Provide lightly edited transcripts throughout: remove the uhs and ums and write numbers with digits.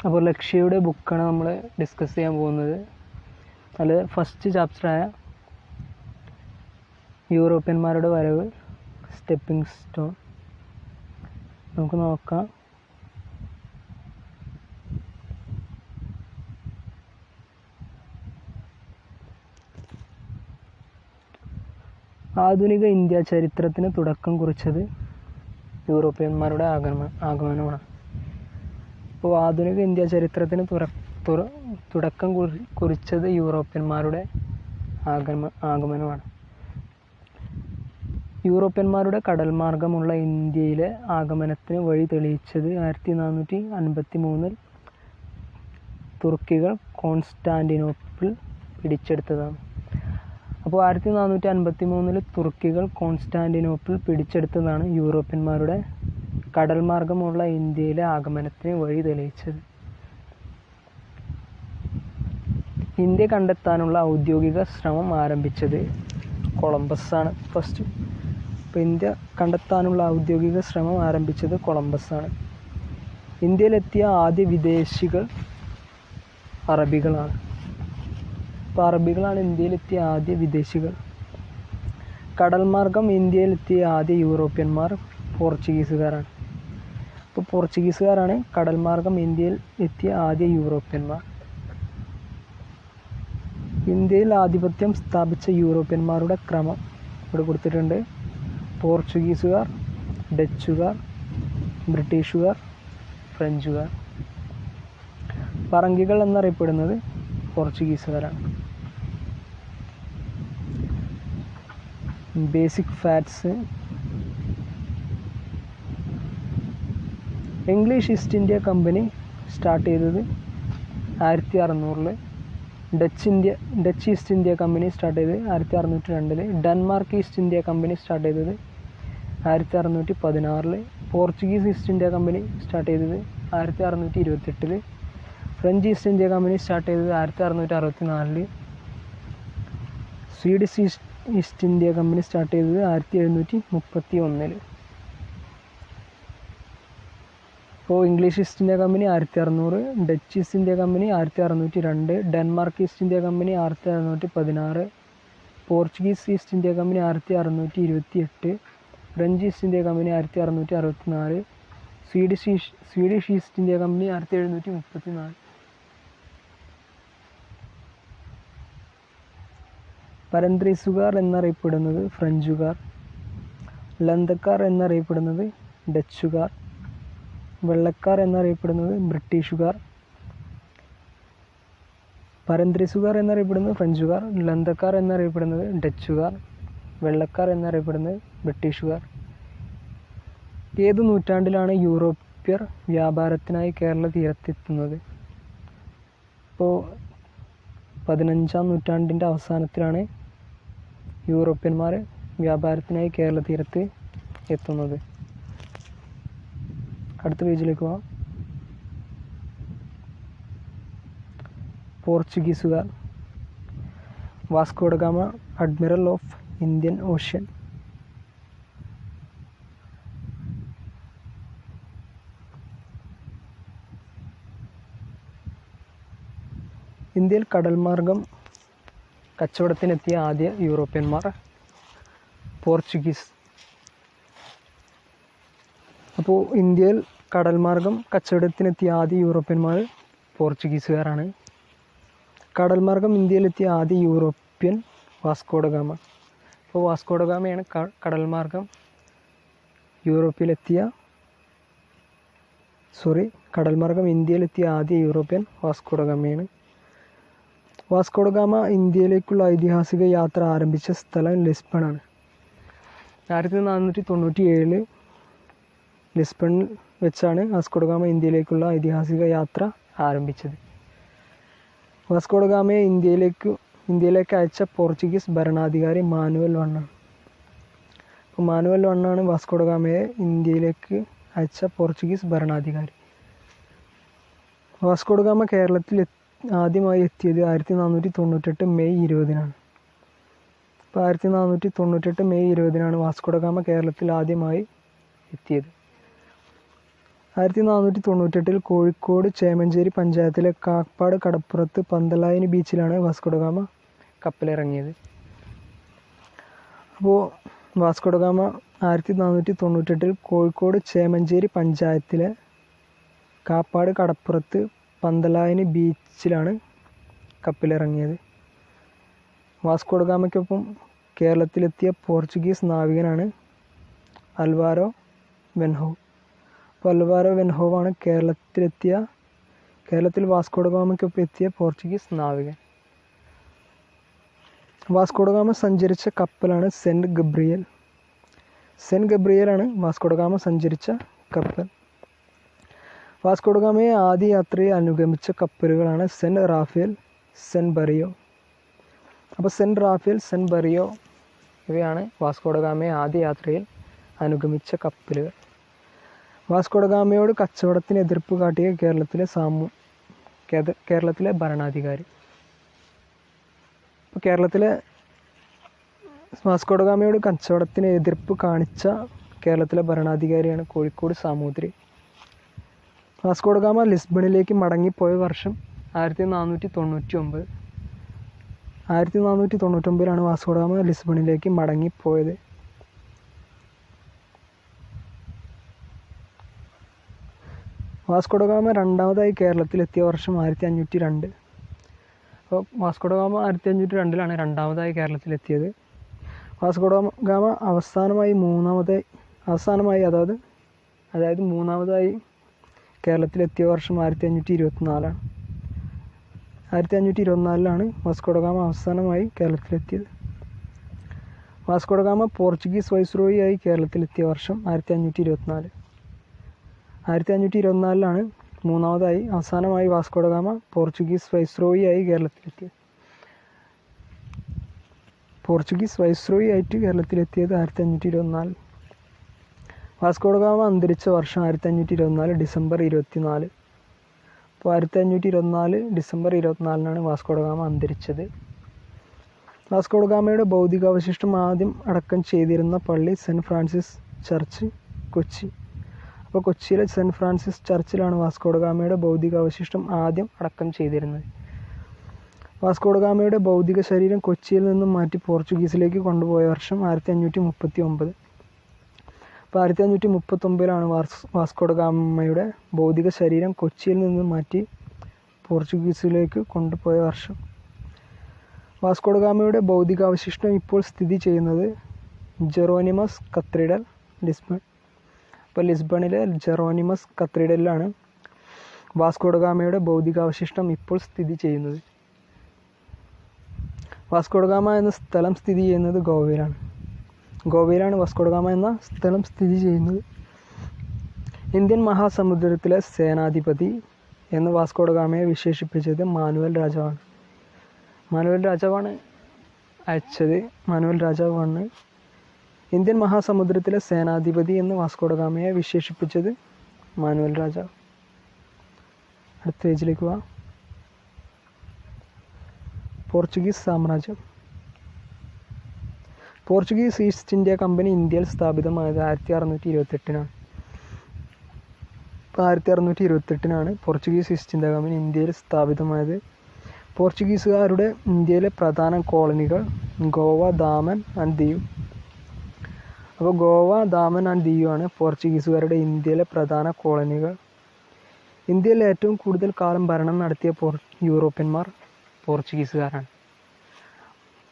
അപ്പോൾ ലക്ഷ്യയുടെ ബുക്കാണ് നമ്മൾ ഡിസ്കസ് ചെയ്യാൻ പോകുന്നത്. അതിൽ ഫസ്റ്റ് ചാപ്റ്ററായ യൂറോപ്യന്മാരുടെ വരവ്, സ്റ്റെപ്പിംഗ് സ്റ്റോൺ നമുക്ക് നോക്കാം. ആധുനിക ഇന്ത്യ ചരിത്രത്തിന് തുടക്കം കുറിച്ചത് യൂറോപ്യന്മാരുടെ ആഗമനമാണ്. അപ്പോൾ ആധുനിക ഇന്ത്യ ചരിത്രത്തിന് തുടക്കം കുറിച്ചത് യൂറോപ്യന്മാരുടെ ആഗമനമാണ്. യൂറോപ്യന്മാരുടെ കടൽ മാർഗമുള്ള ഇന്ത്യയിലെ ആഗമനത്തിന് വഴി തെളിയിച്ചത് 1453 തുർക്കികൾ കോൺസ്റ്റാന്റിനോപ്പിൾ പിടിച്ചെടുത്തതാണ്. അപ്പോൾ 1453 തുർക്കികൾ കോൺസ്റ്റാന്റിനോപ്പിൾ പിടിച്ചെടുത്തതാണ് യൂറോപ്യന്മാരുടെ കടൽ മാർഗമുള്ള ഇന്ത്യയിലെ ആഗമനത്തിന് വഴി തെളിയിച്ചത്. ഇന്ത്യ കണ്ടെത്താനുള്ള ഔദ്യോഗിക ശ്രമം ആരംഭിച്ചത് കൊളംബസാണ്. ഫസ്റ്റ് ഇപ്പോൾ ഇന്ത്യ കണ്ടെത്താനുള്ള ഔദ്യോഗിക ശ്രമം ആരംഭിച്ചത് കൊളംബസാണ്. ഇന്ത്യയിലെത്തിയ ആദ്യ വിദേശികൾ അറബികളാണ്. അപ്പോൾ അറബികളാണ് ഇന്ത്യയിലെത്തിയ ആദ്യ വിദേശികൾ. കടൽ മാർഗം ഇന്ത്യയിലെത്തിയ ആദ്യ യൂറോപ്യന്മാർ പോർച്ചുഗീസുകാരാണ്. അപ്പോൾ പോർച്ചുഗീസുകാരാണ് കടൽ മാർഗം ഇന്ത്യയിൽ എത്തിയ ആദ്യ യൂറോപ്യന്മാർ. ഇന്ത്യയിൽ ആധിപത്യം സ്ഥാപിച്ച യൂറോപ്യന്മാരുടെ ക്രമം ഇവിടെ കൊടുത്തിട്ടുണ്ട്. പോർച്ചുഗീസുകാർ, ഡച്ചുകാർ, ബ്രിട്ടീഷുകാർ, ഫ്രഞ്ചുകാർ. പറങ്കികൾ എന്നറിയപ്പെടുന്നത് പോർച്ചുഗീസുകാരാണ്. Basic facts: English East India Company start ചെയ്തത് 1600. Dutch East India Company start ചെയ്തത് 1602. Denmark East India Company start ചെയ്തത് 1616. Portuguese East India Company start ചെയ്തത് 1628. French East India Company start ചെയ്തത് 1664. Swedish East India Company start ചെയ്തത് 1731. അപ്പോൾ English East India Company 1600, Dutch East India Company 1602, Denmark East India Company 1616, Portuguese East India Company 1628, French East India company 1664, Swedish East India company 1734. പരന്ത്രീസുകാർ എന്നറിയപ്പെടുന്നത് ഫ്രഞ്ചുകാർ, ലന്തക്കാർ എന്നറിയപ്പെടുന്നത് ഡച്ചുകാർ, വെള്ളക്കാർ എന്നറിയപ്പെടുന്നത് ബ്രിട്ടീഷുകാർ. പരന്ത്രീസുകാർ എന്നറിയപ്പെടുന്നത് ഫ്രഞ്ചുകാർ, ലന്തക്കാർ എന്നറിയപ്പെടുന്നത് ഡച്ചുകാർ, വെള്ളക്കാർ എന്നറിയപ്പെടുന്നത് ബ്രിട്ടീഷുകാർ. ഏതു നൂറ്റാണ്ടിലാണ് യൂറോപ്യർ വ്യാപാരത്തിനായി കേരള തീരത്തെത്തുന്നത്? ഇപ്പോൾ 15-ാം നൂറ്റാണ്ടിൻ്റെ അവസാനത്തിലാണ് യൂറോപ്യന്മാർ വ്യാപാരത്തിനായി കേരള തീരത്ത് എത്തുന്നത്. അടുത്ത പേജിലേക്ക് പോകാം. പോർച്ചുഗീസുകാർ. Vasco da Gama, admiral of Indian ocean. ഇന്ത്യയിൽ കടൽ മാർഗം കച്ചവടത്തിനെത്തിയ ആദ്യ യൂറോപ്യന്മാർ പോർച്ചുഗീസ്. അപ്പോൾ ഇന്ത്യയിൽ കടൽ മാർഗം കച്ചവടത്തിനെത്തിയ ആദ്യ യൂറോപ്യന്മാർ പോർച്ചുഗീസുകാരാണ്. കടൽ മാർഗം ഇന്ത്യയിലെത്തിയ ആദ്യ യൂറോപ്യൻ വാസ്കോ ഡ ഗാമ. അപ്പോൾ വാസ്കോ ഡ ഗാമയാണ് കടൽ മാർഗം കടൽ മാർഗം ഇന്ത്യയിലെത്തിയ ആദ്യ യൂറോപ്യൻ വാസ്കോ ഡ ഗാമയാണ്. വാസ്കോ ഡ ഗാമ ഇന്ത്യയിലേക്കുള്ള ഐതിഹാസിക യാത്ര ആരംഭിച്ച സ്ഥലം ലിസ്ബണാണ്. 1497 ലിസ്ബണിൽ വെച്ചാണ് വാസ്കോ ഡ ഗാമ ഇന്ത്യയിലേക്കുള്ള ഐതിഹാസിക യാത്ര ആരംഭിച്ചത്. വാസ്കോ ഡ ഗാമയെ ഇന്ത്യയിലേക്ക് അയച്ച പോർച്ചുഗീസ് ഭരണാധികാരി മാനുവൽ I. അപ്പോൾ മാനുവൽ I ആണ് വാസ്കോ ഡ ഗാമയെ ഇന്ത്യയിലേക്ക് അയച്ച പോർച്ചുഗീസ് ഭരണാധികാരി. വാസ്കോ ഡ ഗാമ കേരളത്തിൽ ആദ്യമായി എത്തിയത് 1498 മെയ് 20-നാണ്. അപ്പോൾ 1498 മെയ് 20-നാണ് വാസ്കോ ഡ ഗാമ കേരളത്തിൽ ആദ്യമായി എത്തിയത്. 1498 കോഴിക്കോട് ചേമഞ്ചേരി പഞ്ചായത്തിലെ കാപ്പാട് കടപ്പുറത്ത് പന്തലായനി ബീച്ചിലാണ് വാസ്കോഡഗാമ കപ്പലിറങ്ങിയത്. അപ്പോൾ വാസ്കോഡഗാമ 1498 കോഴിക്കോട് ചേമഞ്ചേരി പഞ്ചായത്തിലെ കാപ്പാട് കടപ്പുറത്ത് പന്തലായനി ബീച്ചിലാണ് കപ്പലിറങ്ങിയത്. വാസ്കോഡഗാമയ്ക്കൊപ്പം കേരളത്തിലെത്തിയ പോർച്ചുഗീസ് നാവികനാണ് അൽവാരോ വെൻഹോ. അപ്പോൾ അൽവാരോ വെൻഹോവാണ് കേരളത്തിൽ വാസ്കോഡഗാമയ്ക്കൊപ്പം എത്തിയ പോർച്ചുഗീസ് നാവികൻ. വാസ്കോഡഗാമ സഞ്ചരിച്ച കപ്പലാണ് സെൻറ്റ് ഗബ്രിയേലാണ് വാസ്കോഡഗാമ സഞ്ചരിച്ച കപ്പൽ. വാസ്കോഡഗാമയെ ആദ്യ യാത്രയിൽ അനുഗമിച്ച കപ്പലുകളാണ് സെൻറ്റ് റാഫേൽ, സെൻറ്റ് ബറിയോ. അപ്പോൾ സെൻറ്റ് റാഫേൽ, സെൻറ്റ് ബറിയോ ഇവയാണ് വാസ്കോഡഗാമയെ ആദ്യ യാത്രയിൽ അനുഗമിച്ച കപ്പലുകൾ. വാസ്കോഡഗാമയോട് കച്ചവടത്തിന് എതിർപ്പ് കാട്ടിയ കേരളത്തിലെ ഭരണാധികാരി. ഇപ്പോൾ കേരളത്തിലെ വാസ്കോഡഗാമയോട് കച്ചവടത്തിന് എതിർപ്പ് കാണിച്ച കേരളത്തിലെ ഭരണാധികാരിയാണ് കോഴിക്കോട് സാമൂതിരി. വാസ്കോഡഗാമ ലിസ്ബണിലേക്ക് മടങ്ങിപ്പോയ വർഷം 1499. 1499 വാസ്കോഡഗാമ ലിസ്ബണിലേക്ക് മടങ്ങിപ്പോയത്. വാസ്കോഡഗാമ രണ്ടാമതായി കേരളത്തിലെത്തിയ വർഷം 1502. അപ്പോൾ വാസ്കോഡഗാമ 1502 രണ്ടാമതായി കേരളത്തിലെത്തിയത്. വാസ്കോഡഗാമ അവസാനമായി മൂന്നാമതായി കേരളത്തിലെത്തിയ വർഷം 1524. 1524 വാസ്കോഡഗാമ അവസാനമായി കേരളത്തിലെത്തിയത്. വാസ്കോഡഗാമ പോർച്ചുഗീസ് വൈസ്രോയിയായി കേരളത്തിലെത്തിയ വർഷം 1524. 1524 മൂന്നാമതായി അവസാനമായി വാസ്കോഡഗാമ പോർച്ചുഗീസ് വൈസ്രോയിയായി കേരളത്തിലെത്തിയത്. ആയിട്ട് കേരളത്തിലെത്തിയത് 1524. വാസ്കോഡഗാമ അന്തരിച്ച വർഷം 1524 ഡിസംബർ 24. അപ്പോൾ 1524 ഡിസംബർ 24 വാസ്കോഡഗാമ അന്തരിച്ചത്. വാസ്കോഡഗാമയുടെ ഭൗതികാവശിഷ്ടം ആദ്യം അടക്കം ചെയ്തിരുന്ന പള്ളി സെൻറ്റ് ഫ്രാൻസിസ് ചർച്ച്, കൊച്ചി. അപ്പോൾ കൊച്ചിയിലെ സെൻറ്റ് ഫ്രാൻസിസ് ചർച്ചിലാണ് വാസ്കോഡഗാമയുടെ ഭൗതികാവശിഷ്ടം ആദ്യം അടക്കം ചെയ്തിരുന്നത്. വാസ്കോഡഗാമയുടെ ഭൗതിക ശരീരം കൊച്ചിയിൽ നിന്നും മാറ്റി പോർച്ചുഗീസിലേക്ക് കൊണ്ടുപോയ വർഷം 1539. അപ്പോൾ 1539 വാസ്കോഡഗാമയുടെ ഭൗതിക ശരീരം കൊച്ചിയിൽ നിന്നും മാറ്റി പോർച്ചുഗീസിലേക്ക് കൊണ്ടുപോയ വർഷം. വാസ്കോഡഗാമയുടെ ഭൗതികാവശിഷ്ടം ഇപ്പോൾ സ്ഥിതി ചെയ്യുന്നത് ജെറോനിമസ് കത്തീഡ്രൽ, ലിസ്ബൺ. അപ്പോൾ ലിസ്ബണിലെ ജെറോനിമസ് കത്തീഡ്രലിലാണ് വാസ്കോഡഗാമയുടെ ഭൗതികാവശിഷ്ടം ഇപ്പോൾ സ്ഥിതി ചെയ്യുന്നത്. വാസ്കോഡഗാമ എന്ന സ്ഥലം സ്ഥിതി ചെയ്യുന്നത് ഗോവയിലാണ് വാസ്കോഡഗാമ എന്ന സ്ഥലം സ്ഥിതി ചെയ്യുന്നത്. ഇന്ത്യൻ മഹാസമുദ്രത്തിലെ സേനാധിപതി എന്ന് വാസ്കോഡഗാമയെ വിശേഷിപ്പിച്ചത് മാനുവൽ രാജാവാണ്. മാനുവൽ രാജാവാണ് ഇന്ത്യൻ മഹാസമുദ്രത്തിലെ സേനാധിപതി എന്ന് വാസ്കോഡഗാമയെ വിശേഷിപ്പിച്ചത് മാനുവൽ രാജാവ്. അടുത്ത പേജിലേക്ക് പോവാം. പോർച്ചുഗീസ് സാമ്രാജ്യം. പോർച്ചുഗീസ് ഈസ്റ്റ് ഇന്ത്യ കമ്പനി ഇന്ത്യയിൽ സ്ഥാപിതമായത് 1628. 1628 പോർച്ചുഗീസ് ഈസ്റ്റ് ഇന്ത്യ കമ്പനി ഇന്ത്യയിൽ സ്ഥാപിതമായത്. പോർച്ചുഗീസുകാരുടെ ഇന്ത്യയിലെ പ്രധാന കോളനികൾ ഗോവ, ദാമൻ ആൻഡ് ദിയു. അപ്പോൾ ഗോവ, ദാമൻ ആൻഡ് ദിയു ആണ് പോർച്ചുഗീസുകാരുടെ ഇന്ത്യയിലെ പ്രധാന കോളനികൾ. ഇന്ത്യയിൽ ഏറ്റവും കൂടുതൽ കാലം ഭരണം നടത്തിയ യൂറോപ്യന്മാർ പോർച്ചുഗീസുകാരാണ്.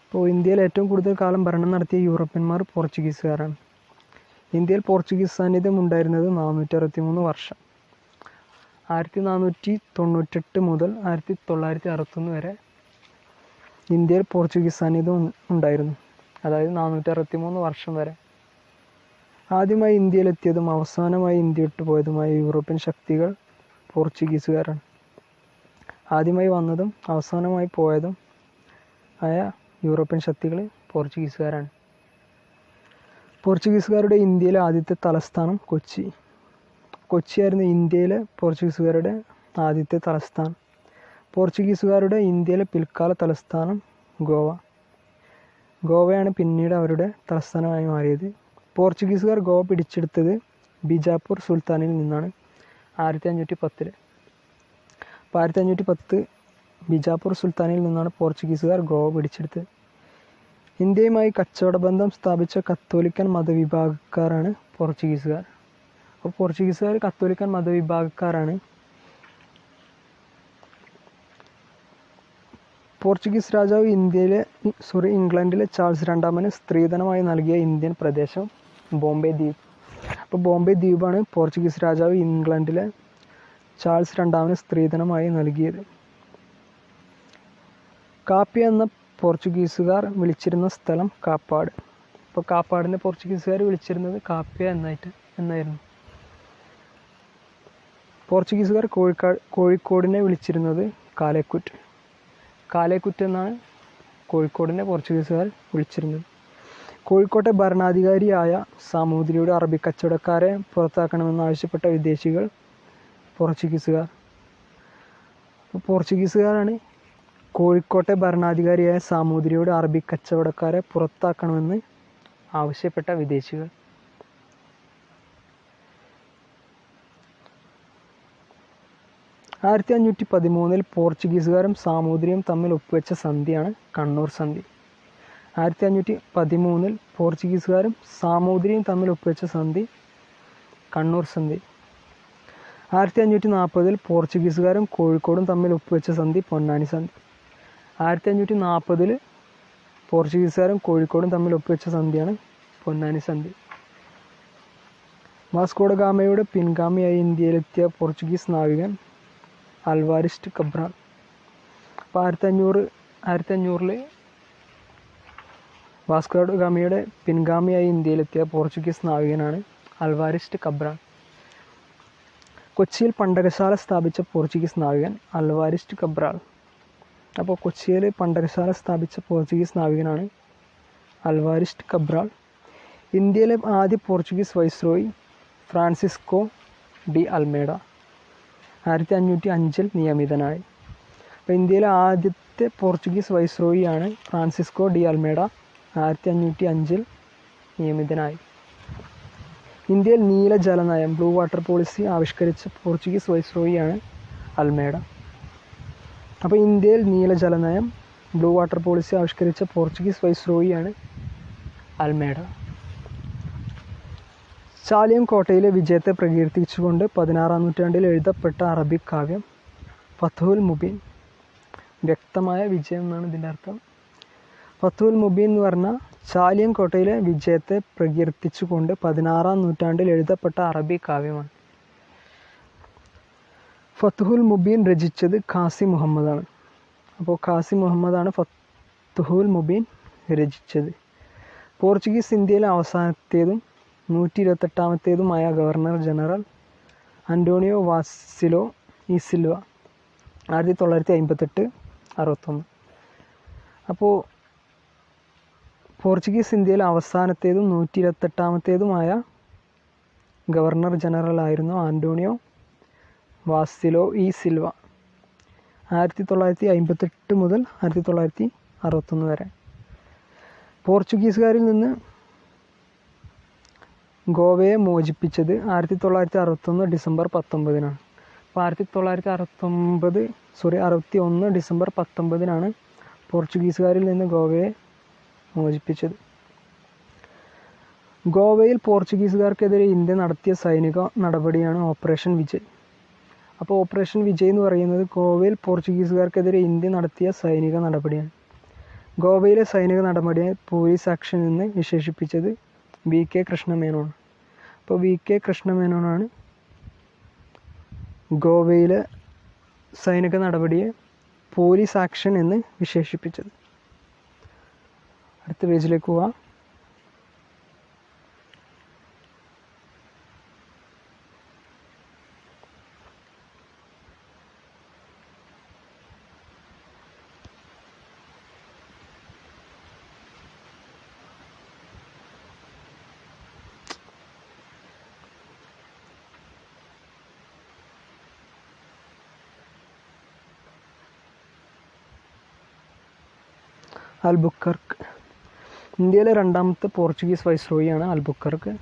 അപ്പോൾ ഇന്ത്യയിൽ ഏറ്റവും കൂടുതൽ കാലം ഭരണം നടത്തിയ യൂറോപ്യന്മാർ പോർച്ചുഗീസുകാരാണ്. ഇന്ത്യയിൽ പോർച്ചുഗീസ് സാന്നിധ്യം ഉണ്ടായിരുന്നത് 463 വർഷം. 1498 മുതൽ 1961 വരെ ഇന്ത്യയിൽ പോർച്ചുഗീസ് സാന്നിധ്യം ഉണ്ടായിരുന്നു. അതായത് 463 വർഷം വരെ. ആദ്യമായി ഇന്ത്യയിലെത്തിയതും അവസാനമായി ഇന്ത്യ വിട്ടുപോയതുമായ യൂറോപ്യൻ ശക്തികൾ പോർച്ചുഗീസുകാരാണ്. ആദ്യമായി വന്നതും അവസാനമായി പോയതും ആയ യൂറോപ്യൻ ശക്തികൾ പോർച്ചുഗീസുകാരാണ്. പോർച്ചുഗീസുകാരുടെ ഇന്ത്യയിലെ ആദ്യത്തെ തലസ്ഥാനം കൊച്ചിയായിരുന്നു ഇന്ത്യയിലെ പോർച്ചുഗീസുകാരുടെ ആദ്യത്തെ തലസ്ഥാനം. പോർച്ചുഗീസുകാരുടെ ഇന്ത്യയിലെ പിൽക്കാല തലസ്ഥാനം ഗോവയാണ് പിന്നീട് അവരുടെ തലസ്ഥാനമായി മാറിയത്. പോർച്ചുഗീസുകാർ ഗോവ പിടിച്ചെടുത്തത് ബിജാപ്പൂർ സുൽത്താനിൽ നിന്നാണ്. 1510. അപ്പോൾ 1510 ബിജാപ്പൂർ സുൽത്താനിൽ നിന്നാണ് പോർച്ചുഗീസുകാർ ഗോവ പിടിച്ചെടുത്തത്. ഇന്ത്യയുമായി കച്ചവട ബന്ധം സ്ഥാപിച്ച കത്തോലിക്കൻ മതവിഭാഗക്കാരാണ് പോർച്ചുഗീസുകാർ. അപ്പോൾ പോർച്ചുഗീസുകാർ കത്തോലിക്കൻ മതവിഭാഗക്കാരാണ്. പോർച്ചുഗീസ് രാജാവ് ഇംഗ്ലണ്ടിലെ ചാൾസ് രണ്ടാമന് സ്ത്രീധനമായി നൽകിയ ഇന്ത്യൻ പ്രദേശം ബോംബെ ദ്വീപ്. അപ്പോൾ ബോംബെ ദ്വീപാണ് പോർച്ചുഗീസ് രാജാവ് ഇംഗ്ലണ്ടിലെ ചാൾസ് രണ്ടാമന് സ്ത്രീധനമായി നൽകിയത്. കാപ്പി എന്ന പോർച്ചുഗീസുകാർ വിളിച്ചിരുന്ന സ്ഥലം കാപ്പാട്. അപ്പോൾ കാപ്പാടിനെ പോർച്ചുഗീസുകാർ വിളിച്ചിരുന്നത് കാപ്യ എന്നായിരുന്നു. പോർച്ചുഗീസുകാർ കോഴിക്കോടിനെ വിളിച്ചിരുന്നത് കാലേക്കുറ്റ് എന്നാണ് കോഴിക്കോടിനെ പോർച്ചുഗീസുകാർ വിളിച്ചിരുന്നത്. കോഴിക്കോട്ടെ ഭരണാധികാരിയായ സാമൂതിരിയുടെ അറബി കച്ചവടക്കാരെ പുറത്താക്കണമെന്നാവശ്യപ്പെട്ട വിദേശികൾ പോർച്ചുഗീസുകാരാണ് കോഴിക്കോട്ടെ ഭരണാധികാരിയായ സാമൂതിരിയുടെ അറബി കച്ചവടക്കാരെ പുറത്താക്കണമെന്ന് ആവശ്യപ്പെട്ട വിദേശികൾ. 1513 പോർച്ചുഗീസുകാരും സാമൂതിരിയും തമ്മിൽ ഒപ്പുവെച്ച സന്ധിയാണ് കണ്ണൂർ സന്ധി. 1513 പോർച്ചുഗീസുകാരും സാമൂതിരിയും തമ്മിൽ ഒപ്പുവെച്ച സന്ധി കണ്ണൂർ സന്ധി. 1540 പോർച്ചുഗീസുകാരും കോഴിക്കോടും തമ്മിൽ ഒപ്പുവെച്ച സന്ധി പൊന്നാനി സന്ധി. 1540 പോർച്ചുഗീസുകാരും കോഴിക്കോടും തമ്മിൽ ഒപ്പുവെച്ച സന്ധിയാണ് പൊന്നാനി സന്ധി. വാസ്കോഡ ഗാമയുടെ പിൻഗാമിയായി ഇന്ത്യയിലെത്തിയ പോർച്ചുഗീസ് നാവികൻ അൽവാരിസ്റ്റ് കബ്രാൾ. അപ്പോൾ 1500 വാസ്കോഡ ഗാമയുടെ പിൻഗാമിയായി ഇന്ത്യയിലെത്തിയ പോർച്ചുഗീസ് നാവികനാണ് അൽവാരിസ്റ്റ് കബ്രാൾ. കൊച്ചിയിൽ പണ്ടകശാല സ്ഥാപിച്ച പോർച്ചുഗീസ് നാവികൻ അൽവാരിസ്റ്റ് കബ്രാൾ. അപ്പോൾ കൊച്ചിയിൽ പണ്ടകശാല സ്ഥാപിച്ച പോർച്ചുഗീസ് നാവികനാണ് അൽവാരിസ്റ്റ് കബ്രാൾ. ഇന്ത്യയിലെ ആദ്യ Portuguese viceroy Francisco de Almeida 1505 നിയമിതനായി. അപ്പോൾ ഇന്ത്യയിലെ ആദ്യത്തെ പോർച്ചുഗീസ് വൈസ്രോയിയാണ് ഫ്രാൻസിസ്കോ ഡി അൽമേഡ. 1505 നിയമിതനായി. ഇന്ത്യയിൽ നീല ജലനയം ബ്ലൂ വാട്ടർ പോളിസി ആവിഷ്കരിച്ച പോർച്ചുഗീസ് വൈസ്രോയിയാണ് അൽമേഡ. അപ്പോൾ ഇന്ത്യയിൽ നീല ജലനയം ബ്ലൂ വാട്ടർ പോളിസി ആവിഷ്കരിച്ച പോർച്ചുഗീസ് വൈസ്രോയിയാണ് അൽമേഡ. ചാലിയം കോട്ടയിലെ വിജയത്തെ പ്രകീർത്തിച്ചുകൊണ്ട് 16-ാം നൂറ്റാണ്ടിൽ എഴുതപ്പെട്ട അറബിക് കാവ്യം ഫത്ഹുൽ മുബീൻ. വ്യക്തമായ വിജയം എന്നാണ് ഇതിൻ്റെ അർത്ഥം. ഫത്ഹുൽ മുബീൻ എന്ന് പറഞ്ഞാൽ ചാലിയം കോട്ടയിലെ വിജയത്തെ പ്രകീർത്തിച്ചുകൊണ്ട് 16-ാം നൂറ്റാണ്ടിൽ എഴുതപ്പെട്ട അറബി കാവ്യമാണ്. ഫത്ഹുൽ മുബീൻ രചിച്ചത് ഖാസി മുഹമ്മദാണ്. അപ്പോൾ ഖാസി മുഹമ്മദാണ് ഫത്ഹുൽ മുബീൻ രചിച്ചത്. പോർച്ചുഗീസ് ഇന്ത്യയിലെ അവസാനത്തേതും 128ാമത്തേതുമായ governor general Antonio വാസിലോ E Silva 1958-61. അപ്പോൾ പോർച്ചുഗീസ് ഇന്ത്യയിലെ അവസാനത്തേതും 128ാമത്തേതുമായ ഗവർണർ ജനറൽ ആയിരുന്നു ആന്റോണിയോ വാസിലോ ഇ സിൽവ. 1958 മുതൽ 1961 വരെ. പോർച്ചുഗീസുകാരിൽ നിന്ന് ഗോവയെ മോചിപ്പിച്ചത് 1961 ഡിസംബർ 19. അപ്പോൾ 61 ഡിസംബർ 19 പോർച്ചുഗീസുകാരിൽ നിന്ന് ഗോവയെ മോചിപ്പിച്ചത്. ഗോവയിൽ പോർച്ചുഗീസുകാർക്കെതിരെ ഇന്ത്യ നടത്തിയ സൈനിക നടപടിയാണ് ഓപ്പറേഷൻ വിജയ്. അപ്പോൾ ഓപ്പറേഷൻ വിജയ് എന്ന് പറയുന്നത് ഗോവയിൽ പോർച്ചുഗീസുകാർക്കെതിരെ ഇന്ത്യ നടത്തിയ സൈനിക നടപടിയാണ്. ഗോവയിലെ സൈനിക നടപടിയെ പോലീസ് ആക്ഷൻ എന്ന് വിശേഷിപ്പിച്ചത് VK കൃഷ്ണമേനോൻ. അപ്പോൾ VK കൃഷ്ണമേനോനാണ് ഗോവയിലെ സൈനിക നടപടിയെ പോലീസ് ആക്ഷൻ എന്ന് വിശേഷിപ്പിച്ചത്. അടുത്ത പേജിലേക്ക് പോവാം. അൽബുക്കർക്ക്. ഇന്ത്യയിലെ രണ്ടാമത്തെ പോർച്ചുഗീസ് വൈസ്രോയിയാണ് അൽബുക്കർക്ക്.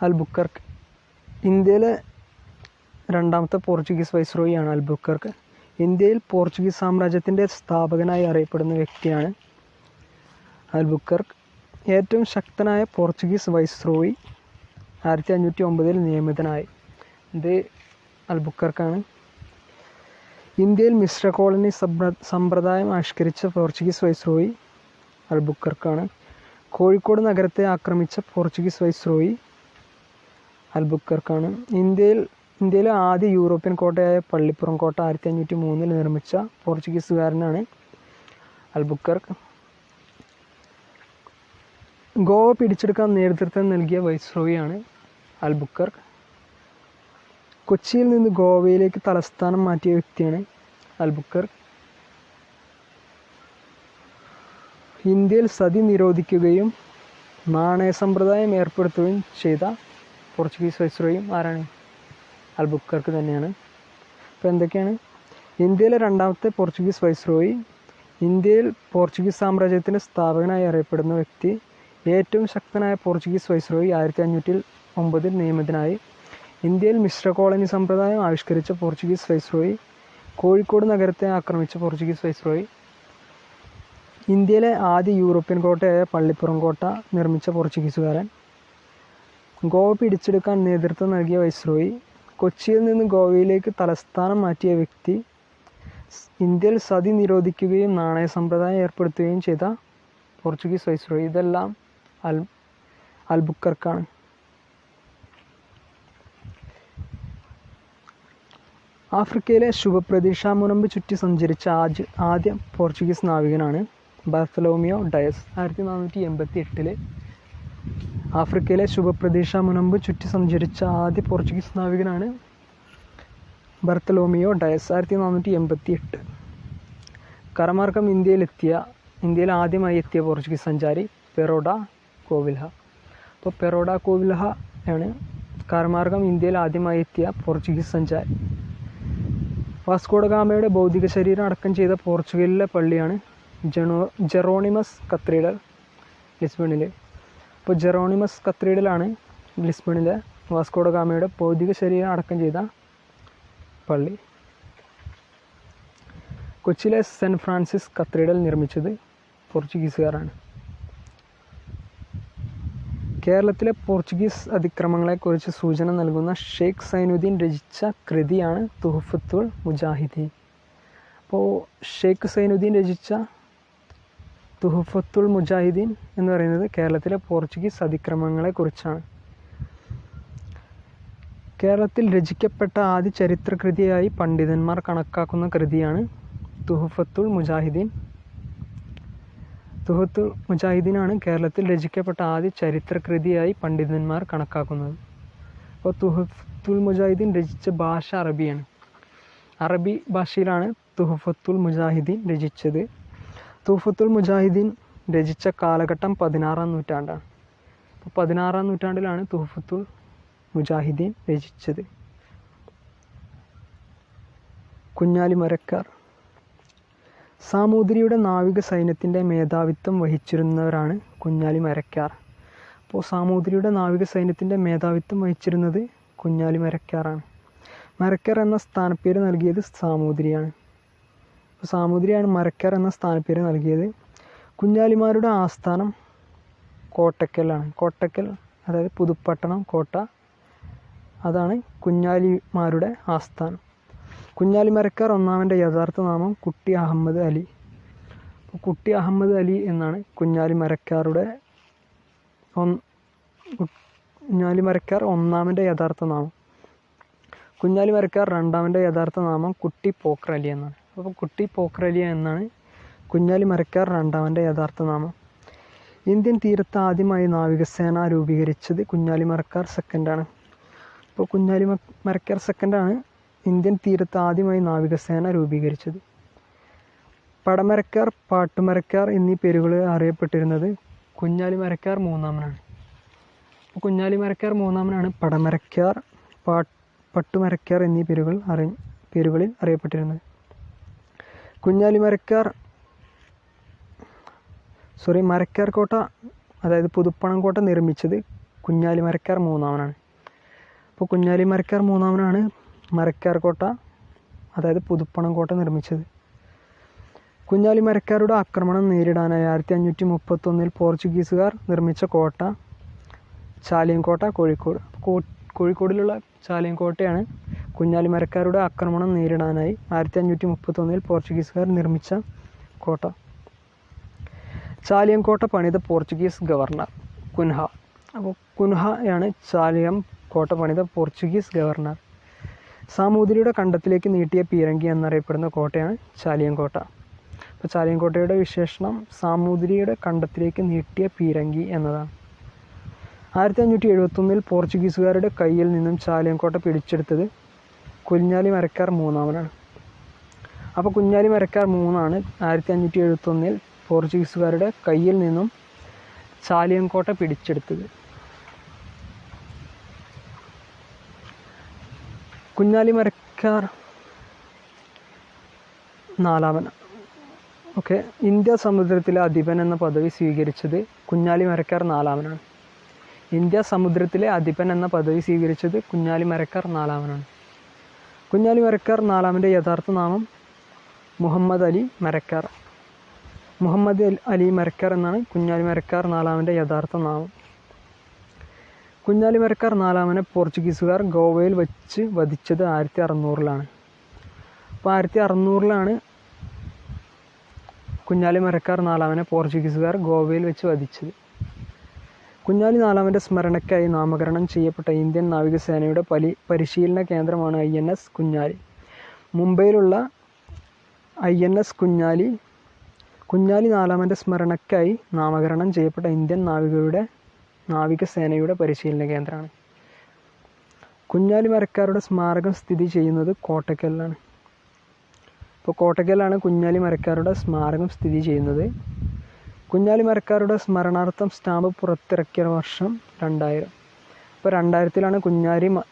അൽബുക്കർക്ക്. ഇന്ത്യയിലെ രണ്ടാമത്തെ പോർച്ചുഗീസ് വൈസ്രോയിയാണ് അൽബുക്കർക്ക്. ഇന്ത്യയിൽ പോർച്ചുഗീസ് സാമ്രാജ്യത്തിൻ്റെ സ്ഥാപകനായി അറിയപ്പെടുന്ന വ്യക്തിയാണ് അൽബുക്കർക്ക്. ഏറ്റവും ശക്തനായ പോർച്ചുഗീസ് വൈസ്രോയി 1509 നിയമിതനായി. ഇത് അൽബുക്കർക്കാണ്. ഇന്ത്യയിൽ മിശ്ര കോളനി സമ്പ്രദായം ആവിഷ്കരിച്ച പോർച്ചുഗീസ് വൈസ്രോയി അൽബുക്കർക്കാണ്. കോഴിക്കോട് നഗരത്തെ ആക്രമിച്ച പോർച്ചുഗീസ് വൈസ്രോയി അൽബുക്കർക്കാണ്. ഇന്ത്യയിലെ ആദ്യ യൂറോപ്യൻ കോട്ടയായ പള്ളിപ്പുറം കോട്ട 1503 നിർമ്മിച്ച പോർച്ചുഗീസുകാരനാണ് അൽബുക്കർക്ക്. ഗോവ പിടിച്ചെടുക്കാൻ നേതൃത്വം നൽകിയ വൈസ്രോയിയാണ് അൽബുക്കർക്ക്. കൊച്ചിയിൽ നിന്ന് ഗോവയിലേക്ക് തലസ്ഥാനം മാറ്റിയ വ്യക്തിയാണ് അൽബുക്കർക്ക്. ഇന്ത്യയിൽ സതി നിരോധിക്കുകയും നാണയ സമ്പ്രദായം ഏർപ്പെടുത്തുകയും ചെയ്ത പോർച്ചുഗീസ് വൈസ്രോയും ആരാണ്? അൽബുക്കർക്ക് തന്നെയാണ്. അപ്പോൾ എന്തൊക്കെയാണ്? ഇന്ത്യയിലെ രണ്ടാമത്തെ പോർച്ചുഗീസ് വൈസ്രോയി, ഇന്ത്യയിൽ പോർച്ചുഗീസ് സാമ്രാജ്യത്തിൻ്റെ സ്ഥാപകനായി അറിയപ്പെടുന്ന വ്യക്തി, ഏറ്റവും ശക്തനായ പോർച്ചുഗീസ് വൈസ്രോയി 1509 നിയമിതനായി. ഇന്ത്യയിൽ മിശ്ര കോളനി സമ്പ്രദായം ആവിഷ്കരിച്ച പോർച്ചുഗീസ് വൈസ്രോയി, കോഴിക്കോട് നഗരത്തെ ആക്രമിച്ച പോർച്ചുഗീസ് വൈസ്രോയി, ഇന്ത്യയിലെ ആദ്യ യൂറോപ്യൻ കോട്ടയായ പള്ളിപ്പുറം കോട്ട നിർമ്മിച്ച പോർച്ചുഗീസുകാരൻ, ഗോവ പിടിച്ചെടുക്കാൻ നേതൃത്വം നൽകിയ വൈസ്രോയി, കൊച്ചിയിൽ നിന്ന് ഗോവയിലേക്ക് തലസ്ഥാനം മാറ്റിയ വ്യക്തി, ഇന്ത്യയിൽ സതി നിരോധിക്കുകയും നാണയ സമ്പ്രദായം ഏർപ്പെടുത്തുകയും ചെയ്ത പോർച്ചുഗീസ് വൈസ്രോയി. ഇതെല്ലാം അൽബുക്കർക്കാണ്. ആഫ്രിക്കയിലെ ശുഭപ്രതീക്ഷ മുനമ്പ് ചുറ്റി സഞ്ചരിച്ച ആദ്യ പോർച്ചുഗീസ് നാവികനാണ് ബാർത്തലോമിയോ ഡയസ്. 1488 ആഫ്രിക്കയിലെ ശുഭപ്രതീക്ഷ മുനമ്പ് ചുറ്റി സഞ്ചരിച്ച ആദ്യ പോർച്ചുഗീസ് നാവികനാണ് ബർത്തലോമിയോ ഡയസ്. 1488. കരമാർഗം ഇന്ത്യയിൽ ആദ്യമായി എത്തിയ പോർച്ചുഗീസ് സഞ്ചാരി പെറോഡ കോവിൽഹ. അപ്പോൾ പെറോഡ കോവിൽഹ ആണ് കരമാർഗം ഇന്ത്യയിൽ ആദ്യമായി എത്തിയ പോർച്ചുഗീസ് സഞ്ചാരി. വാസ്കോഡ ഗാമയുടെ ഭൗതിക ശരീരം അടക്കം ചെയ്ത പോർച്ചുഗലിലെ പള്ളിയാണ് ജെറോണിമസ് കത്തീഡ്രൽ ലിസ്ബണിൽ. അപ്പോൾ ജെറോണിമസ് കത്തീഡ്രലാണ് ലിസ്ബണിലെ വാസ്കോഡ ഗാമയുടെ ഭൗതിക ശരീരം അടക്കം ചെയ്ത പള്ളി. കൊച്ചിയിലെ സെൻറ്റ് ഫ്രാൻസിസ് കത്തീഡ്രൽ നിർമ്മിച്ചത് പോർച്ചുഗീസുകാരാണ്. കേരളത്തിലെ പോർച്ചുഗീസ് അതിക്രമങ്ങളെക്കുറിച്ച് സൂചന നൽകുന്ന ഷെയ്ഖ് സൈനുദ്ദീൻ രചിച്ച കൃതിയാണ് തുഹ്ഫത്തുൽ മുജാഹിദീൻ. അപ്പോൾ ഷെയ്ഖ് സൈനുദ്ദീൻ രചിച്ച തുഹ്ഫത്തുൽ മുജാഹിദീൻ എന്ന് പറയുന്നത് കേരളത്തിലെ പോർച്ചുഗീസ് അതിക്രമങ്ങളെക്കുറിച്ചാണ്. കേരളത്തിൽ രചിക്കപ്പെട്ട ആദ്യ ചരിത്രകൃതിയായി പണ്ഡിതന്മാർ കണക്കാക്കുന്ന കൃതിയാണ് തുഹ്ഫത്തുൽ മുജാഹിദീൻ. തുഹ്ഫത്തുൽ മുജാഹിദീനാണ് കേരളത്തിൽ രചിക്കപ്പെട്ട ആദ്യ ചരിത്രകൃതിയായി പണ്ഡിതന്മാർ കണക്കാക്കുന്നത്. അപ്പോൾ തുഹ്ഫത്തുൽ മുജാഹിദീൻ രചിച്ച ഭാഷ അറബിയാണ്. അറബി ഭാഷയിലാണ് തുഹ്ഫത്തുൽ മുജാഹിദീൻ രചിച്ചത്. തുഹ്ഫത്തുൽ മുജാഹിദീൻ രചിച്ച കാലഘട്ടം 16-ാം നൂറ്റാണ്ടാണ്. അപ്പോൾ 16-ാം നൂറ്റാണ്ടിലാണ് തുഹ്ഫത്തുൽ മുജാഹിദീൻ രചിച്ചത്. കുഞ്ഞാലി മരക്കാർ സാമൂതിരിയുടെ നാവിക സൈന്യത്തിൻ്റെ മേധാവിത്വം വഹിച്ചിരുന്നവരാണ് കുഞ്ഞാലി മരക്കാർ. അപ്പോൾ സാമൂതിരിയുടെ നാവിക സൈന്യത്തിൻ്റെ മേധാവിത്വം വഹിച്ചിരുന്നത് കുഞ്ഞാലി മരക്കാറാണ്. മരക്കാർ എന്ന സ്ഥാനപ്പേര് നൽകിയത് സാമൂതിരിയാണ്. അപ്പോൾ സാമൂതിരിയാണ് മരക്കാർ എന്ന സ്ഥാനപ്പേര് നൽകിയത്. കുഞ്ഞാലിമാരുടെ ആസ്ഥാനം കോട്ടക്കലാണ്. കോട്ടക്കൽ അതായത് പുതുപ്പട്ടണം കോട്ട, അതാണ് കുഞ്ഞാലിമാരുടെ ആസ്ഥാനം. കുഞ്ഞാലി മരക്കാർ ഒന്നാമൻ്റെ യഥാർത്ഥ നാമം കുട്ടി അഹമ്മദ് അലി. കുട്ടി അഹമ്മദ് അലി എന്നാണ് കുഞ്ഞാലി മരക്കാർ ഒന്നാമൻ്റെ യഥാർത്ഥ നാമം. കുഞ്ഞാലി മരക്കാർ രണ്ടാമൻ്റെ യഥാർത്ഥ നാമം കുട്ടി പോക്കർ അലി എന്നാണ്. അപ്പോൾ കുട്ടി പോക്കർ അലി എന്നാണ് കുഞ്ഞാലി മരക്കാർ രണ്ടാമൻ്റെ യഥാർത്ഥ നാമം. ഇന്ത്യൻ തീരത്ത് ആദ്യമായി നാവികസേന രൂപീകരിച്ചത് കുഞ്ഞാലി മരക്കാർ സെക്കൻഡാണ്. അപ്പോൾ കുഞ്ഞാലി മരക്കാർ സെക്കൻഡാണ് ഇന്ത്യൻ തീരത്ത് ആദ്യമായി നാവികസേന രൂപീകരിച്ചത്. പടമരക്കാർ, പാട്ടുമരക്കാർ എന്നീ പേരുകളിൽ അറിയപ്പെട്ടിരുന്നത് കുഞ്ഞാലി മരക്കാർ മൂന്നാമനാണ്. അപ്പോൾ കുഞ്ഞാലി മരക്കാർ മൂന്നാമനാണ് പടമരക്കാർ, പട്ടുമരക്കാർ എന്നീ പേരുകളിൽ അറിയപ്പെട്ടിരുന്നത്. മരക്കാർ കോട്ട അതായത് പുതുപ്പണം കോട്ട നിർമ്മിച്ചത് കുഞ്ഞാലി മരക്കാർ മൂന്നാമനാണ്. അപ്പോൾ കുഞ്ഞാലി മരക്കാർ മൂന്നാമനാണ് മരക്കാർ കോട്ട, അതായത് പുതുപ്പണം കോട്ട നിർമ്മിച്ചത്. കുഞ്ഞാലി മരക്കാരുടെ ആക്രമണം നേരിടാനായി 1531 പോർച്ചുഗീസുകാർ നിർമ്മിച്ച കോട്ട ചാലിയൻകോട്ട, കോഴിക്കോട്. കോഴിക്കോടിലുള്ള ചാലിയൻകോട്ടയാണ് കുഞ്ഞാലി മരക്കാരുടെ ആക്രമണം നേരിടാനായി 1531 പോർച്ചുഗീസുകാർ നിർമ്മിച്ച കോട്ട. ചാലിയൻകോട്ട പണിത പോർച്ചുഗീസ് ഗവർണർ കുൻഹ. അപ്പോൾ കുൻഹയാണ് ചാലിയം കോട്ട പണിത പോർച്ചുഗീസ് ഗവർണർ. സാമൂതിരിയുടെ കണ്ടത്തിലേക്ക് നീട്ടിയ പീരങ്കി എന്നറിയപ്പെടുന്ന കോട്ടയാണ് ചാലിയൻകോട്ട. അപ്പോൾ ചാലിയൻകോട്ടയുടെ വിശേഷണം സാമൂതിരിയുടെ കണ്ടത്തിലേക്ക് നീട്ടിയ പീരങ്കി എന്നതാണ്. 1571 പോർച്ചുഗീസുകാരുടെ കയ്യിൽ നിന്നും ചാലിയൻകോട്ട പിടിച്ചെടുത്തത് കുഞ്ഞാലി മരക്കാർ മൂന്നാമനാണ്. അപ്പോൾ കുഞ്ഞാലി മരക്കാർ മൂന്നാണ് 1571 പോർച്ചുഗീസുകാരുടെ കയ്യിൽ നിന്നും ചാലിയൻകോട്ട പിടിച്ചെടുത്തത്. കുഞ്ഞാലി മരക്കാർ നാലാമൻ. ഓക്കെ, ഇന്ത്യ സമുദ്രത്തിലെ അധിപൻ എന്ന പദവി സ്വീകരിച്ചത് കുഞ്ഞാലി മരക്കാർ നാലാമനാണ്. ഇന്ത്യ സമുദ്രത്തിലെ അധിപൻ എന്ന പദവി സ്വീകരിച്ചത് കുഞ്ഞാലി മരക്കാർ നാലാമനാണ്. കുഞ്ഞാലി മരക്കാർ നാലാമൻ്റെ യഥാർത്ഥ നാമം മുഹമ്മദ് അലി മരക്കാർ. മുഹമ്മദ് അലി മരക്കാർ എന്നാണ് കുഞ്ഞാലി മരക്കാർ നാലാമൻ്റെ യഥാർത്ഥ നാമം. കുഞ്ഞാലി മരക്കാർ നാലാമനെ പോർച്ചുഗീസുകാർ ഗോവയിൽ വെച്ച് വധിച്ചത് 1600-ലാണ്. അപ്പോൾ 1600-ലാണ് കുഞ്ഞാലി മരക്കാർ നാലാമനെ പോർച്ചുഗീസുകാർ ഗോവയിൽ വെച്ച് വധിച്ചത്. കുഞ്ഞാലി നാലാമൻ്റെ സ്മരണയ്ക്കായി നാമകരണം ചെയ്യപ്പെട്ട ഇന്ത്യൻ നാവികസേനയുടെ പരിശീലന കേന്ദ്രമാണ് INS കുഞ്ഞാലി. മുംബൈയിലുള്ള INS കുഞ്ഞാലി നാലാമൻ്റെ സ്മരണയ്ക്കായി നാമകരണം ചെയ്യപ്പെട്ട ഇന്ത്യൻ നാവികസേനയുടെ പരിശീലന കേന്ദ്രമാണ്. കുഞ്ഞാലി മരക്കാരുടെ സ്മാരകം സ്ഥിതി ചെയ്യുന്നത് കോട്ടക്കലിലാണ്. ഇപ്പോൾ കോട്ടക്കലാണ് കുഞ്ഞാലി മരക്കാരുടെ സ്മാരകം സ്ഥിതി ചെയ്യുന്നത്. കുഞ്ഞാലി മരക്കാരുടെ സ്മരണാർത്ഥം സ്റ്റാമ്പ് പുറത്തിറക്കിയ വർഷം 2000. ഇപ്പോൾ 2000-ലാണ്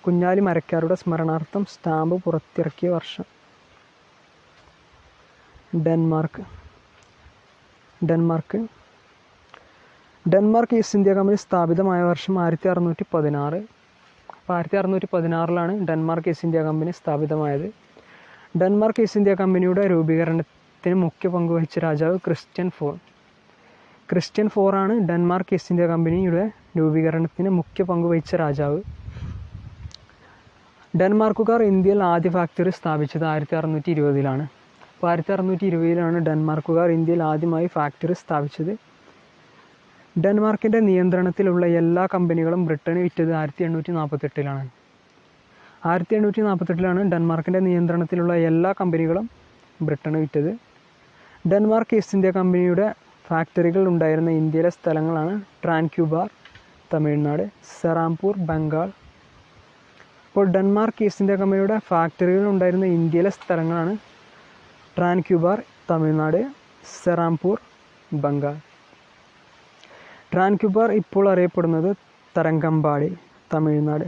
കുഞ്ഞാലി മരക്കാരുടെ സ്മരണാർത്ഥം സ്റ്റാമ്പ് പുറത്തിറക്കിയ വർഷം. ഡെൻമാർക്ക് ഈസ്റ്റ് ഇന്ത്യ കമ്പനി സ്ഥാപിതമായ വർഷം 1616. അപ്പോൾ 1616-ലാണ് ഡെൻമാർക്ക് ഈസ്റ്റ് ഇന്ത്യ കമ്പനി സ്ഥാപിതമായത്. ഡെൻമാർക്ക് ഈസ്റ്റ് ഇന്ത്യ കമ്പനിയുടെ രൂപീകരണത്തിന് മുഖ്യ പങ്കുവഹിച്ച രാജാവ് ക്രിസ്റ്റ്യൻ ഫോറാണ് ഡെൻമാർക്ക് ഈസ്റ്റ് ഇന്ത്യ കമ്പനിയുടെ രൂപീകരണത്തിന് മുഖ്യ പങ്കുവഹിച്ച രാജാവ്. ഡെൻമാർക്കുകാർ ഇന്ത്യയിൽ ആദ്യ ഫാക്ടറി സ്ഥാപിച്ചത് 1620-ലാണ്. അപ്പോൾ 1620-ലാണ് ഡെൻമാർക്കുകാർ ഇന്ത്യയിൽ ആദ്യമായി ഫാക്ടറി സ്ഥാപിച്ചത്. ഡെൻമാർക്കിൻ്റെ നിയന്ത്രണത്തിലുള്ള എല്ലാ കമ്പനികളും ബ്രിട്ടന് വിറ്റത് 1848-ലാണ്. 1848-ലാണ് ഡെൻമാർക്കിൻ്റെ നിയന്ത്രണത്തിലുള്ള എല്ലാ കമ്പനികളും ബ്രിട്ടന് വിറ്റത്. ഡെൻമാർക്ക് ഈസ്റ്റ് ഇന്ത്യ കമ്പനിയുടെ ഫാക്ടറികൾ ഉണ്ടായിരുന്ന ഇന്ത്യയിലെ സ്ഥലങ്ങളാണ് ട്രാൻക്യൂബാർ തമിഴ്നാട്, സെറാംപൂർ ബംഗാൾ. അപ്പോൾ ഡെൻമാർക്ക് ഈസ്റ്റ് ഇന്ത്യ കമ്പനിയുടെ ഫാക്ടറികൾ ഉണ്ടായിരുന്ന ഇന്ത്യയിലെ സ്ഥലങ്ങളാണ് ട്രാൻക്യൂബാർ തമിഴ്നാട്, സെറാംപൂർ ബംഗാൾ. ട്രാൻക്യൂബാർ ഇപ്പോൾ അറിയപ്പെടുന്നത് തരങ്കമ്പാടി തമിഴ്നാട്.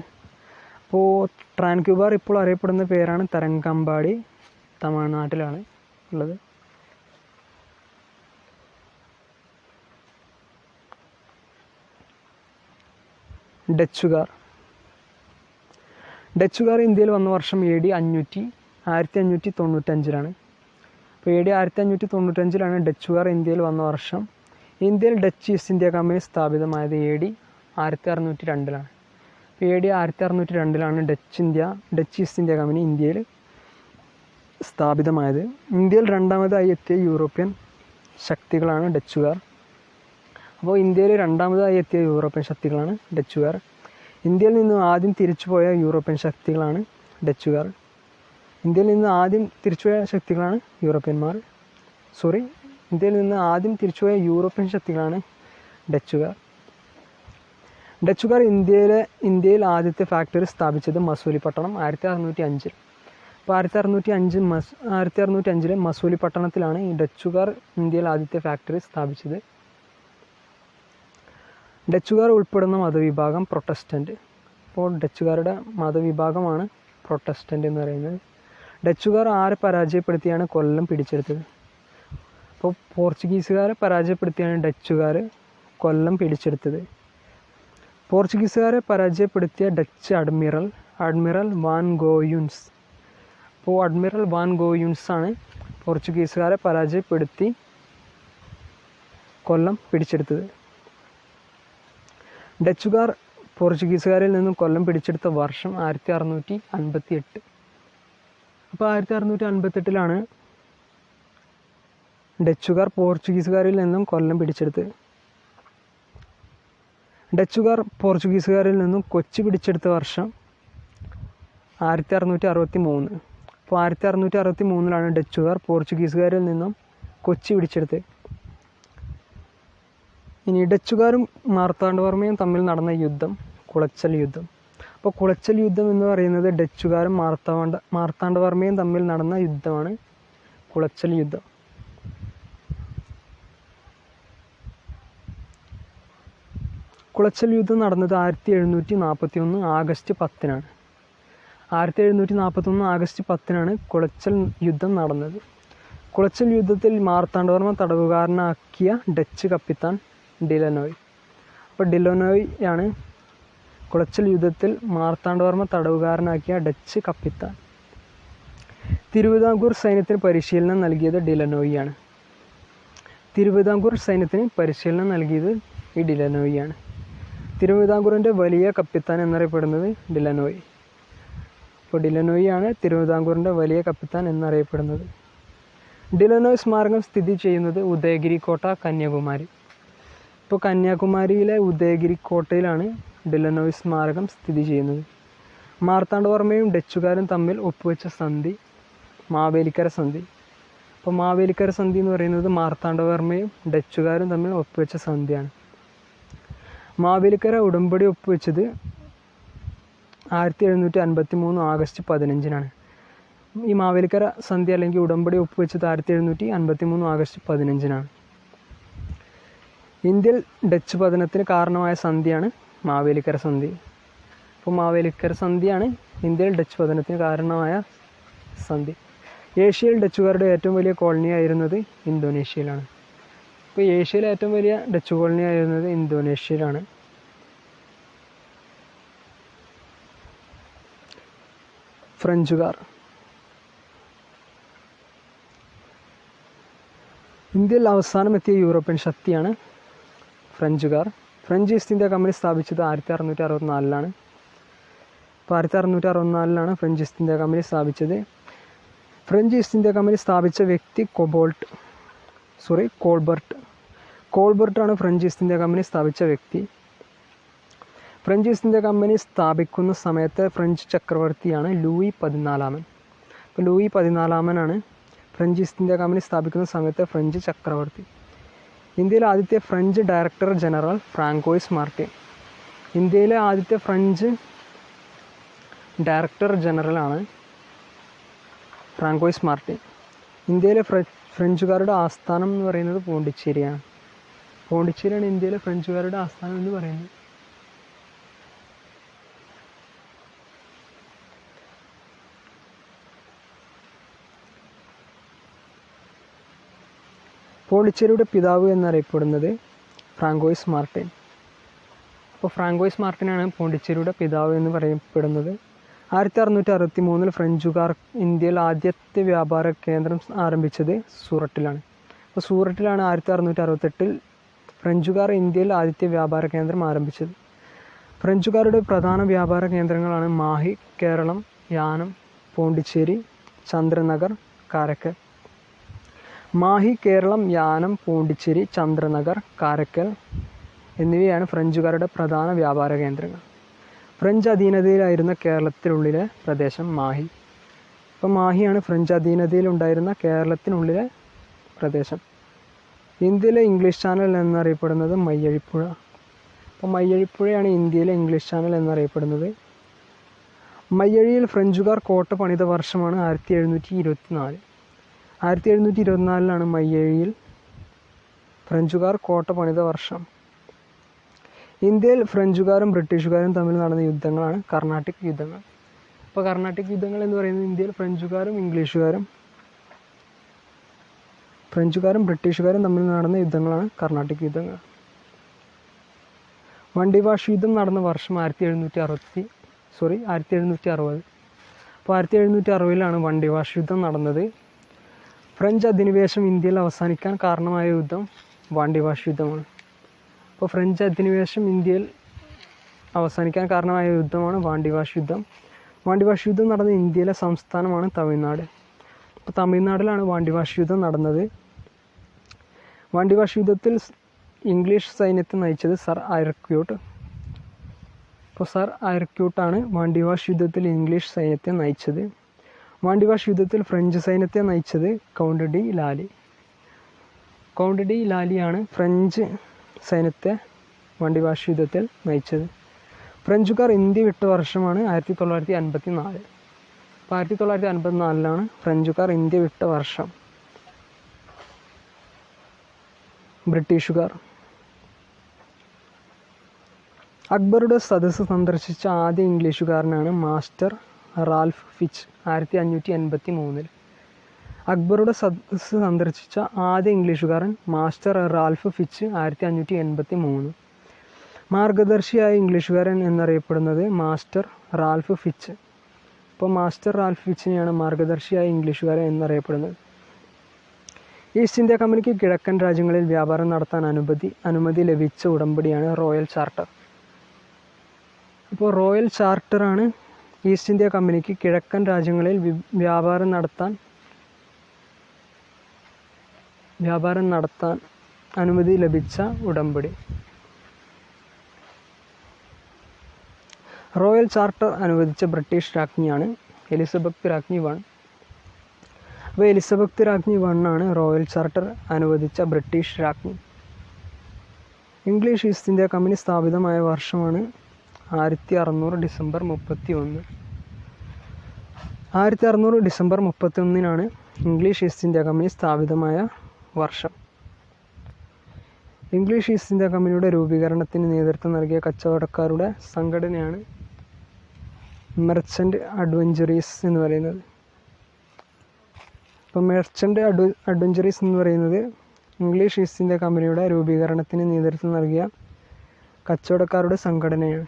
അപ്പോൾ ട്രാൻക്യൂബാർ ഇപ്പോൾ അറിയപ്പെടുന്ന പേരാണ് തരങ്കമ്പാടി, തമിഴ്നാട്ടിലാണ് ഉള്ളത്. ഡച്ചുകാർ ഇന്ത്യയിൽ വന്ന വർഷം AD 1595-ലാണ്. അപ്പോൾ AD 1595-ലാണ് ഡച്ചുകാർ ഇന്ത്യയിൽ വന്ന വർഷം. ഇന്ത്യയിൽ ഡച്ച് ഈസ്റ്റ് ഇന്ത്യ കമ്പനി സ്ഥാപിതമായത് AD 1602-ലാണ്. അപ്പോൾ AD 1602-ലാണ് ഡച്ച് ഈസ്റ്റ് ഇന്ത്യ കമ്പനി ഇന്ത്യയിൽ സ്ഥാപിതമായത്. ഇന്ത്യയിൽ രണ്ടാമതായി എത്തിയ യൂറോപ്യൻ ശക്തികളാണ് ഡച്ചുകാർ. അപ്പോൾ ഇന്ത്യയിൽ രണ്ടാമതായി എത്തിയ യൂറോപ്യൻ ശക്തികളാണ് ഡച്ചുകാർ. ഇന്ത്യയിൽ നിന്ന് ആദ്യം തിരിച്ചുപോയ യൂറോപ്യൻ ശക്തികളാണ് ഡച്ചുകാർ. ഇന്ത്യയിൽ നിന്ന് ആദ്യം തിരിച്ചുപോയ ശക്തികളാണ് ഇന്ത്യയിൽ നിന്ന് ആദ്യം തിരിച്ചുപോയ യൂറോപ്യൻ ശക്തികളാണ് ഡച്ചുകാർ. ഡച്ചുകാർ ഇന്ത്യയിൽ ആദ്യത്തെ ഫാക്ടറി സ്ഥാപിച്ചത് മസൂലിപ്പട്ടണം 1605. അപ്പോൾ 1605-ലെ മസൂലിപ്പട്ടണത്തിലാണ് ഈ ഡച്ചുകാർ ഇന്ത്യയിൽ ആദ്യത്തെ ഫാക്ടറി സ്ഥാപിച്ചത്. ഡച്ചുകാർ ഉൾപ്പെടുന്ന മതവിഭാഗം പ്രൊട്ടസ്റ്റൻ്റ്. അപ്പോൾ ഡച്ചുകാരുടെ മതവിഭാഗമാണ് പ്രൊട്ടസ്റ്റൻ്റ് എന്ന് പറയുന്നത്. ഡച്ചുകാർ ആരെ പരാജയപ്പെടുത്തിയാണ് കൊല്ലം പിടിച്ചെടുത്തത്? അപ്പോൾ പോർച്ചുഗീസുകാരെ പരാജയപ്പെടുത്തിയാണ് ഡച്ചുകാർ കൊല്ലം പിടിച്ചെടുത്തത്. പോർച്ചുഗീസുകാരെ പരാജയപ്പെടുത്തിയ ഡച്ച് അഡ്മിറൽ വാൻ ഗോയുൻസ്. അപ്പോൾ അഡ്മിറൽ വാൻ ഗോയുൻസ് ആണ് പോർച്ചുഗീസുകാരെ പരാജയപ്പെടുത്തി കൊല്ലം പിടിച്ചെടുത്തത്. ഡച്ചുകാർ പോർച്ചുഗീസുകാരിൽ നിന്നും കൊല്ലം പിടിച്ചെടുത്ത വർഷം 1658. അപ്പോൾ 1658 ഡച്ചുകാർ പോർച്ചുഗീസുകാരിൽ നിന്നും കൊല്ലം പിടിച്ചെടുത്തത്. ഡച്ചുകാർ പോർച്ചുഗീസുകാരിൽ നിന്നും കൊച്ചി പിടിച്ചെടുത്ത വർഷം 1663. അപ്പോൾ 1663 ഡച്ചുകാർ പോർച്ചുഗീസുകാരിൽ നിന്നും കൊച്ചി പിടിച്ചെടുത്തത്. ഇനി ഡച്ചുകാരും മാർത്താണ്ഡവർമ്മയും തമ്മിൽ നടന്ന യുദ്ധം കുളച്ചൽ യുദ്ധം. അപ്പോൾ കുളച്ചൽ യുദ്ധം എന്ന് പറയുന്നത് ഡച്ചുകാരും മാർത്താണ്ഡവർമ്മയും തമ്മിൽ നടന്ന യുദ്ധമാണ് കുളച്ചൽ യുദ്ധം. കുളച്ചൽ യുദ്ധം നടന്നത് 1741 ആഗസ്റ്റ് 10. 1741 ആഗസ്റ്റ് 10 കുളച്ചൽ യുദ്ധം നടന്നത്. കുളച്ചൽ യുദ്ധത്തിൽ മാർത്താണ്ഡവർമ്മ തടവുകാരനാക്കിയ ഡച്ച് കപ്പിത്താൻ ഡിലനോയ്. അപ്പോൾ ഡിലനോയ് ആണ് കുളച്ചൽ യുദ്ധത്തിൽ മാർത്താണ്ഡവർമ്മ തടവുകാരനാക്കിയ ഡച്ച് കപ്പിത്താൻ. തിരുവിതാംകൂർ സൈന്യത്തിന് പരിശീലനം നൽകിയത് ഡിലനോയ് ആണ്. തിരുവിതാംകൂർ സൈന്യത്തിന് പരിശീലനം നൽകിയത് ഈ ഡിലനോയ് ആണ്. തിരുവിതാംകൂറിൻ്റെ വലിയ കപ്പിത്താൻ എന്നറിയപ്പെടുന്നത് ഡിലനോയ്. അപ്പോൾ ഡിലനോയ് ആണ് തിരുവിതാംകൂറിൻ്റെ വലിയ കപ്പിത്താൻ എന്നറിയപ്പെടുന്നത്. ഡിലനോയ് സ്മാരകം സ്ഥിതി ചെയ്യുന്നത് ഉദയഗിരി കോട്ട, കന്യാകുമാരി. ഇപ്പോൾ കന്യാകുമാരിയിലെ ഉദയഗിരി കോട്ടയിലാണ് ഡിലനോയ് സ്മാരകം സ്ഥിതി ചെയ്യുന്നത്. മാർത്താണ്ഡവർമ്മയും ഡച്ചുകാരും തമ്മിൽ ഒപ്പുവെച്ച സന്ധി മാവേലിക്കര സന്ധി. അപ്പോൾ മാവേലിക്കര സന്ധി എന്ന് പറയുന്നത് മാർത്താണ്ഡവർമ്മയും ഡച്ചുകാരും തമ്മിൽ ഒപ്പുവെച്ച സന്ധിയാണ്. മാവേലിക്കര ഉടമ്പടി ഒപ്പുവെച്ചത് 1753 ആഗസ്റ്റ് 15. ഈ മാവേലിക്കര സന്ധി അല്ലെങ്കിൽ ഉടമ്പടി ഒപ്പുവെച്ചത് 1753 ആഗസ്റ്റ് 15. ഇന്ത്യയിൽ ഡച്ച് പതനത്തിന് കാരണമായ സന്ധിയാണ് മാവേലിക്കര സന്ധി. അപ്പോൾ മാവേലിക്കര സന്ധിയാണ് ഇന്ത്യയിൽ ഡച്ച് പതനത്തിന് കാരണമായ സന്ധി. ഏഷ്യയിൽ ഡച്ചുകാരുടെ ഏറ്റവും വലിയ കോളനി ആയിരുന്നത് ഇന്തോനേഷ്യയിലാണ്. ഇപ്പോൾ ഏഷ്യയിലെ ഏറ്റവും വലിയ ഡച്ച് കോളനി ആയിരുന്നത് ഇന്തോനേഷ്യയിലാണ്. ഫ്രഞ്ചുകാർ. ഇന്ത്യയിൽ അവസാനം എത്തിയ യൂറോപ്യൻ ശക്തിയാണ് ഫ്രഞ്ചുകാർ. ഫ്രഞ്ച് ഈസ്റ്റ് ഇന്ത്യ കമ്പനി സ്ഥാപിച്ചത് 1664. അപ്പോൾ 1664 ഫ്രഞ്ച് ഈസ്റ്റ് ഇന്ത്യ കമ്പനി സ്ഥാപിച്ചത്. ഫ്രഞ്ച് ഈസ്റ്റ് ഇന്ത്യ കമ്പനി സ്ഥാപിച്ച വ്യക്തി കോൾബർട്ടാണ് ഫ്രഞ്ച് ഈസ്റ്റ് ഇന്ത്യ കമ്പനി സ്ഥാപിച്ച വ്യക്തി. ഫ്രഞ്ച് ഈസ്റ്റ് ഇന്ത്യ കമ്പനി സ്ഥാപിക്കുന്ന സമയത്ത് ഫ്രഞ്ച് ചക്രവർത്തിയാണ് ലൂയി 14. അപ്പോൾ Louis 14 French East India company സ്ഥാപിക്കുന്ന സമയത്ത് ഫ്രഞ്ച് ചക്രവർത്തി. ഇന്ത്യയിലെ ആദ്യത്തെ French director general Francois Martin. ഇന്ത്യയിലെ ആദ്യത്തെ ഫ്രഞ്ച് ഡയറക്ടർ ജനറലാണ് ഫ്രാങ്കോയിസ് മാർട്ടിൻ. ഇന്ത്യയിലെ ഫ്രഞ്ചുകാരുടെ ആസ്ഥാനം എന്ന് പറയുന്നത് പോണ്ടിച്ചേരിയാണ്. പോണ്ടിച്ചേരിയാണ് ഇന്ത്യയിലെ ഫ്രഞ്ചുകാരുടെ ആസ്ഥാനം എന്ന് പറയുന്നത്. പോണ്ടിച്ചേരിയുടെ പിതാവ് എന്നറിയപ്പെടുന്നത് ഫ്രാങ്കോയിസ് മാർട്ടിൻ. അപ്പോൾ ഫ്രാങ്കോയിസ് മാർട്ടിനാണ് പോണ്ടിച്ചേരിയുടെ പിതാവ് എന്ന് പറയപ്പെടുന്നത്. 1663 ഫ്രഞ്ചുകാർ ഇന്ത്യയിൽ ആദ്യത്തെ വ്യാപാര കേന്ദ്രം ആരംഭിച്ചത് സൂററ്റിലാണ്. അപ്പോൾ സൂററ്റിലാണ് 1668 ഫ്രഞ്ചുകാർ ഇന്ത്യയിൽ ആദ്യത്തെ വ്യാപാര കേന്ദ്രം ആരംഭിച്ചത്. ഫ്രഞ്ചുകാരുടെ പ്രധാന വ്യാപാര കേന്ദ്രങ്ങളാണ് മാഹി, കേരളം, യാനം, പോണ്ടിച്ചേരി, ചന്ദ്രനഗർ, കാരക്കൽ. മാഹി, കേരളം, യാനം, പോണ്ടിച്ചേരി, ചന്ദ്രനഗർ, കാരക്കൽ എന്നിവയാണ് ഫ്രഞ്ചുകാരുടെ പ്രധാന വ്യാപാര കേന്ദ്രങ്ങൾ. ഫ്രഞ്ച് അധീനതയിലായിരുന്ന കേരളത്തിനുള്ളിലെ പ്രദേശം മാഹി. അപ്പോൾ മാഹിയാണ് ഫ്രഞ്ച് അധീനതയിലുണ്ടായിരുന്ന കേരളത്തിനുള്ളിലെ പ്രദേശം. ഇന്ത്യയിലെ ഇംഗ്ലീഷ് ചാനൽ എന്നറിയപ്പെടുന്നത് മയ്യഴിപ്പുഴ. അപ്പോൾ മയ്യഴിപ്പുഴയാണ് ഇന്ത്യയിലെ ഇംഗ്ലീഷ് ചാനൽ എന്നറിയപ്പെടുന്നത്. മയ്യഴിയിൽ ഫ്രഞ്ചുകാർ കോട്ട പണിത വർഷമാണ് 1724. 1724 മയ്യഴിയിൽ ഫ്രഞ്ചുകാർ കോട്ട പണിത വർഷം. ഇന്ത്യയിൽ ഫ്രഞ്ചുകാരും ബ്രിട്ടീഷുകാരും തമ്മിൽ നടന്ന യുദ്ധങ്ങളാണ് കർണാട്ടിക് യുദ്ധങ്ങൾ. അപ്പോൾ കർണാട്ടിക് യുദ്ധങ്ങൾ എന്ന് പറയുന്നത് ഇന്ത്യയിൽ ഫ്രഞ്ചുകാരും ബ്രിട്ടീഷുകാരും തമ്മിൽ നടന്ന യുദ്ധങ്ങളാണ് കർണാട്ടിക് യുദ്ധങ്ങൾ. വണ്ടിവാഷ് യുദ്ധം നടന്ന വർഷം 1760. അപ്പോൾ 1760 വണ്ടിവാഷ് യുദ്ധം നടന്നത്. ഫ്രഞ്ച് അധിനിവേശം ഇന്ത്യയിൽ അവസാനിക്കാൻ കാരണമായ യുദ്ധം വണ്ടിവാഷ് യുദ്ധമാണ്. അപ്പോൾ ഫ്രഞ്ച് അധിനിവേശം ഇന്ത്യയിൽ അവസാനിക്കാൻ കാരണമായ യുദ്ധമാണ് വണ്ടിവാഷ് യുദ്ധം. വണ്ടിവാഷ് യുദ്ധം നടന്ന ഇന്ത്യയിലെ സംസ്ഥാനമാണ് തമിഴ്നാട്. അപ്പോൾ തമിഴ്നാട്ടിലാണ് വണ്ടിവാഷ് യുദ്ധം നടന്നത്. വണ്ടിവാഷ് യുദ്ധത്തിൽ ഇംഗ്ലീഷ് സൈന്യത്തെ നയിച്ചത് സർ ഐറക്യൂട്ട്. അപ്പോൾ സർ ഐറക്യൂട്ടാണ് വണ്ടിവാഷ് യുദ്ധത്തിൽ ഇംഗ്ലീഷ് സൈന്യത്തെ നയിച്ചത്. വണ്ടിവാഷ് യുദ്ധത്തിൽ ഫ്രഞ്ച് സൈന്യത്തെ നയിച്ചത് Count de Lally. Count de ലാലിയാണ് ഫ്രഞ്ച് സൈന്യത്തെ വണ്ടിവാഷ് യുദ്ധത്തിൽ നയിച്ചത്. ഫ്രഞ്ചുകാർ ഇന്ത്യ വിട്ട വർഷമാണ് 1954. അപ്പോൾ 1954 ഫ്രഞ്ചുകാർ ഇന്ത്യ വിട്ട വർഷം. ബ്രിട്ടീഷുകാർ അക്ബറുടെ സദസ്സ് സന്ദർശിച്ച ആദ്യ ഇംഗ്ലീഷുകാരനാണ് മാസ്റ്റർ റാൽഫ് ഫിച്ച് 1583. അക്ബറുടെ സദസ്സ് സന്ദർശിച്ച ആദ്യ ഇംഗ്ലീഷുകാരൻ മാസ്റ്റർ റാൽഫ് ഫിച്ച് 1583. മാർഗദർശിയായ ഇംഗ്ലീഷുകാരൻ എന്നറിയപ്പെടുന്നത് മാസ്റ്റർ റാൽഫ് ഫിച്ച്. അപ്പോൾ മാസ്റ്റർ റാൽഫ് ഫിച്ചിനെയാണ് മാർഗദർശിയായ ഇംഗ്ലീഷുകാരൻ എന്നറിയപ്പെടുന്നത്. ഈസ്റ്റ് ഇന്ത്യ കമ്പനിക്ക് കിഴക്കൻ രാജ്യങ്ങളിൽ വ്യാപാരം നടത്താൻ അനുമതി ലഭിച്ച ഉടമ്പടിയാണ് റോയൽ ചാർട്ടർ. അപ്പോൾ റോയൽ ചാർട്ടറാണ് ഈസ്റ്റ് ഇന്ത്യ കമ്പനിക്ക് കിഴക്കൻ രാജ്യങ്ങളിൽ വ്യാപാരം നടത്താൻ അനുമതി ലഭിച്ച ഉടമ്പടി. റോയൽ ചാർട്ടർ അനുവദിച്ച ബ്രിട്ടീഷ് രാജ്ഞിയാണ് എലിസബത്ത് രാജ്ഞി 1. അപ്പോൾ എലിസബത്ത് രാജ്ഞി 1 ആണ് റോയൽ ചാർട്ടർ അനുവദിച്ച ബ്രിട്ടീഷ് രാജ്ഞി. ഇംഗ്ലീഷ് ഈസ്റ്റ് ഇന്ത്യ കമ്പനി സ്ഥാപിതമായ വർഷമാണ് 1600 December 31. 1600 December 31 English East India company സ്ഥാപിതമായ വർഷം. ഇംഗ്ലീഷ് ഈസ്റ്റ് ഇന്ത്യ കമ്പനിയുടെ രൂപീകരണത്തിന് നേതൃത്വം നൽകിയ കച്ചവടക്കാരുടെ സംഘടനയാണ് മെർച്ചൻ്റ് അഡ്വഞ്ചറീസ് എന്ന് പറയുന്നത്. അപ്പോൾ മെർച്ചൻ്റ് അഡ്വഞ്ചറീസ് എന്ന് പറയുന്നത് ഇംഗ്ലീഷ് ഈസ്റ്റ് ഇന്ത്യ കമ്പനിയുടെ രൂപീകരണത്തിന് നേതൃത്വം നൽകിയ കച്ചവടക്കാരുടെ സംഘടനയാണ്.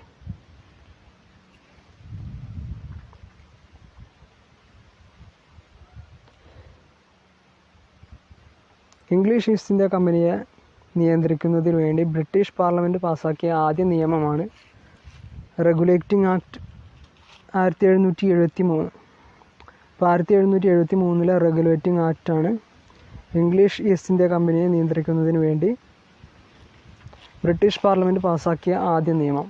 ഇംഗ്ലീഷ് ഈസ്റ്റ് ഇന്ത്യ കമ്പനിയെ നിയന്ത്രിക്കുന്നതിനു വേണ്ടി ബ്രിട്ടീഷ് പാർലമെൻറ്റ് പാസാക്കിയ ആദ്യ നിയമമാണ് റെഗുലേറ്റിംഗ് ആക്ട് 1773. അപ്പോൾ 1773 റെഗുലേറ്റിംഗ് ആക്റ്റാണ് ഇംഗ്ലീഷ് ഈസ്റ്റ് ഇന്ത്യ കമ്പനിയെ നിയന്ത്രിക്കുന്നതിന് വേണ്ടി ബ്രിട്ടീഷ് പാർലമെൻറ്റ് പാസാക്കിയ ആദ്യ നിയമം.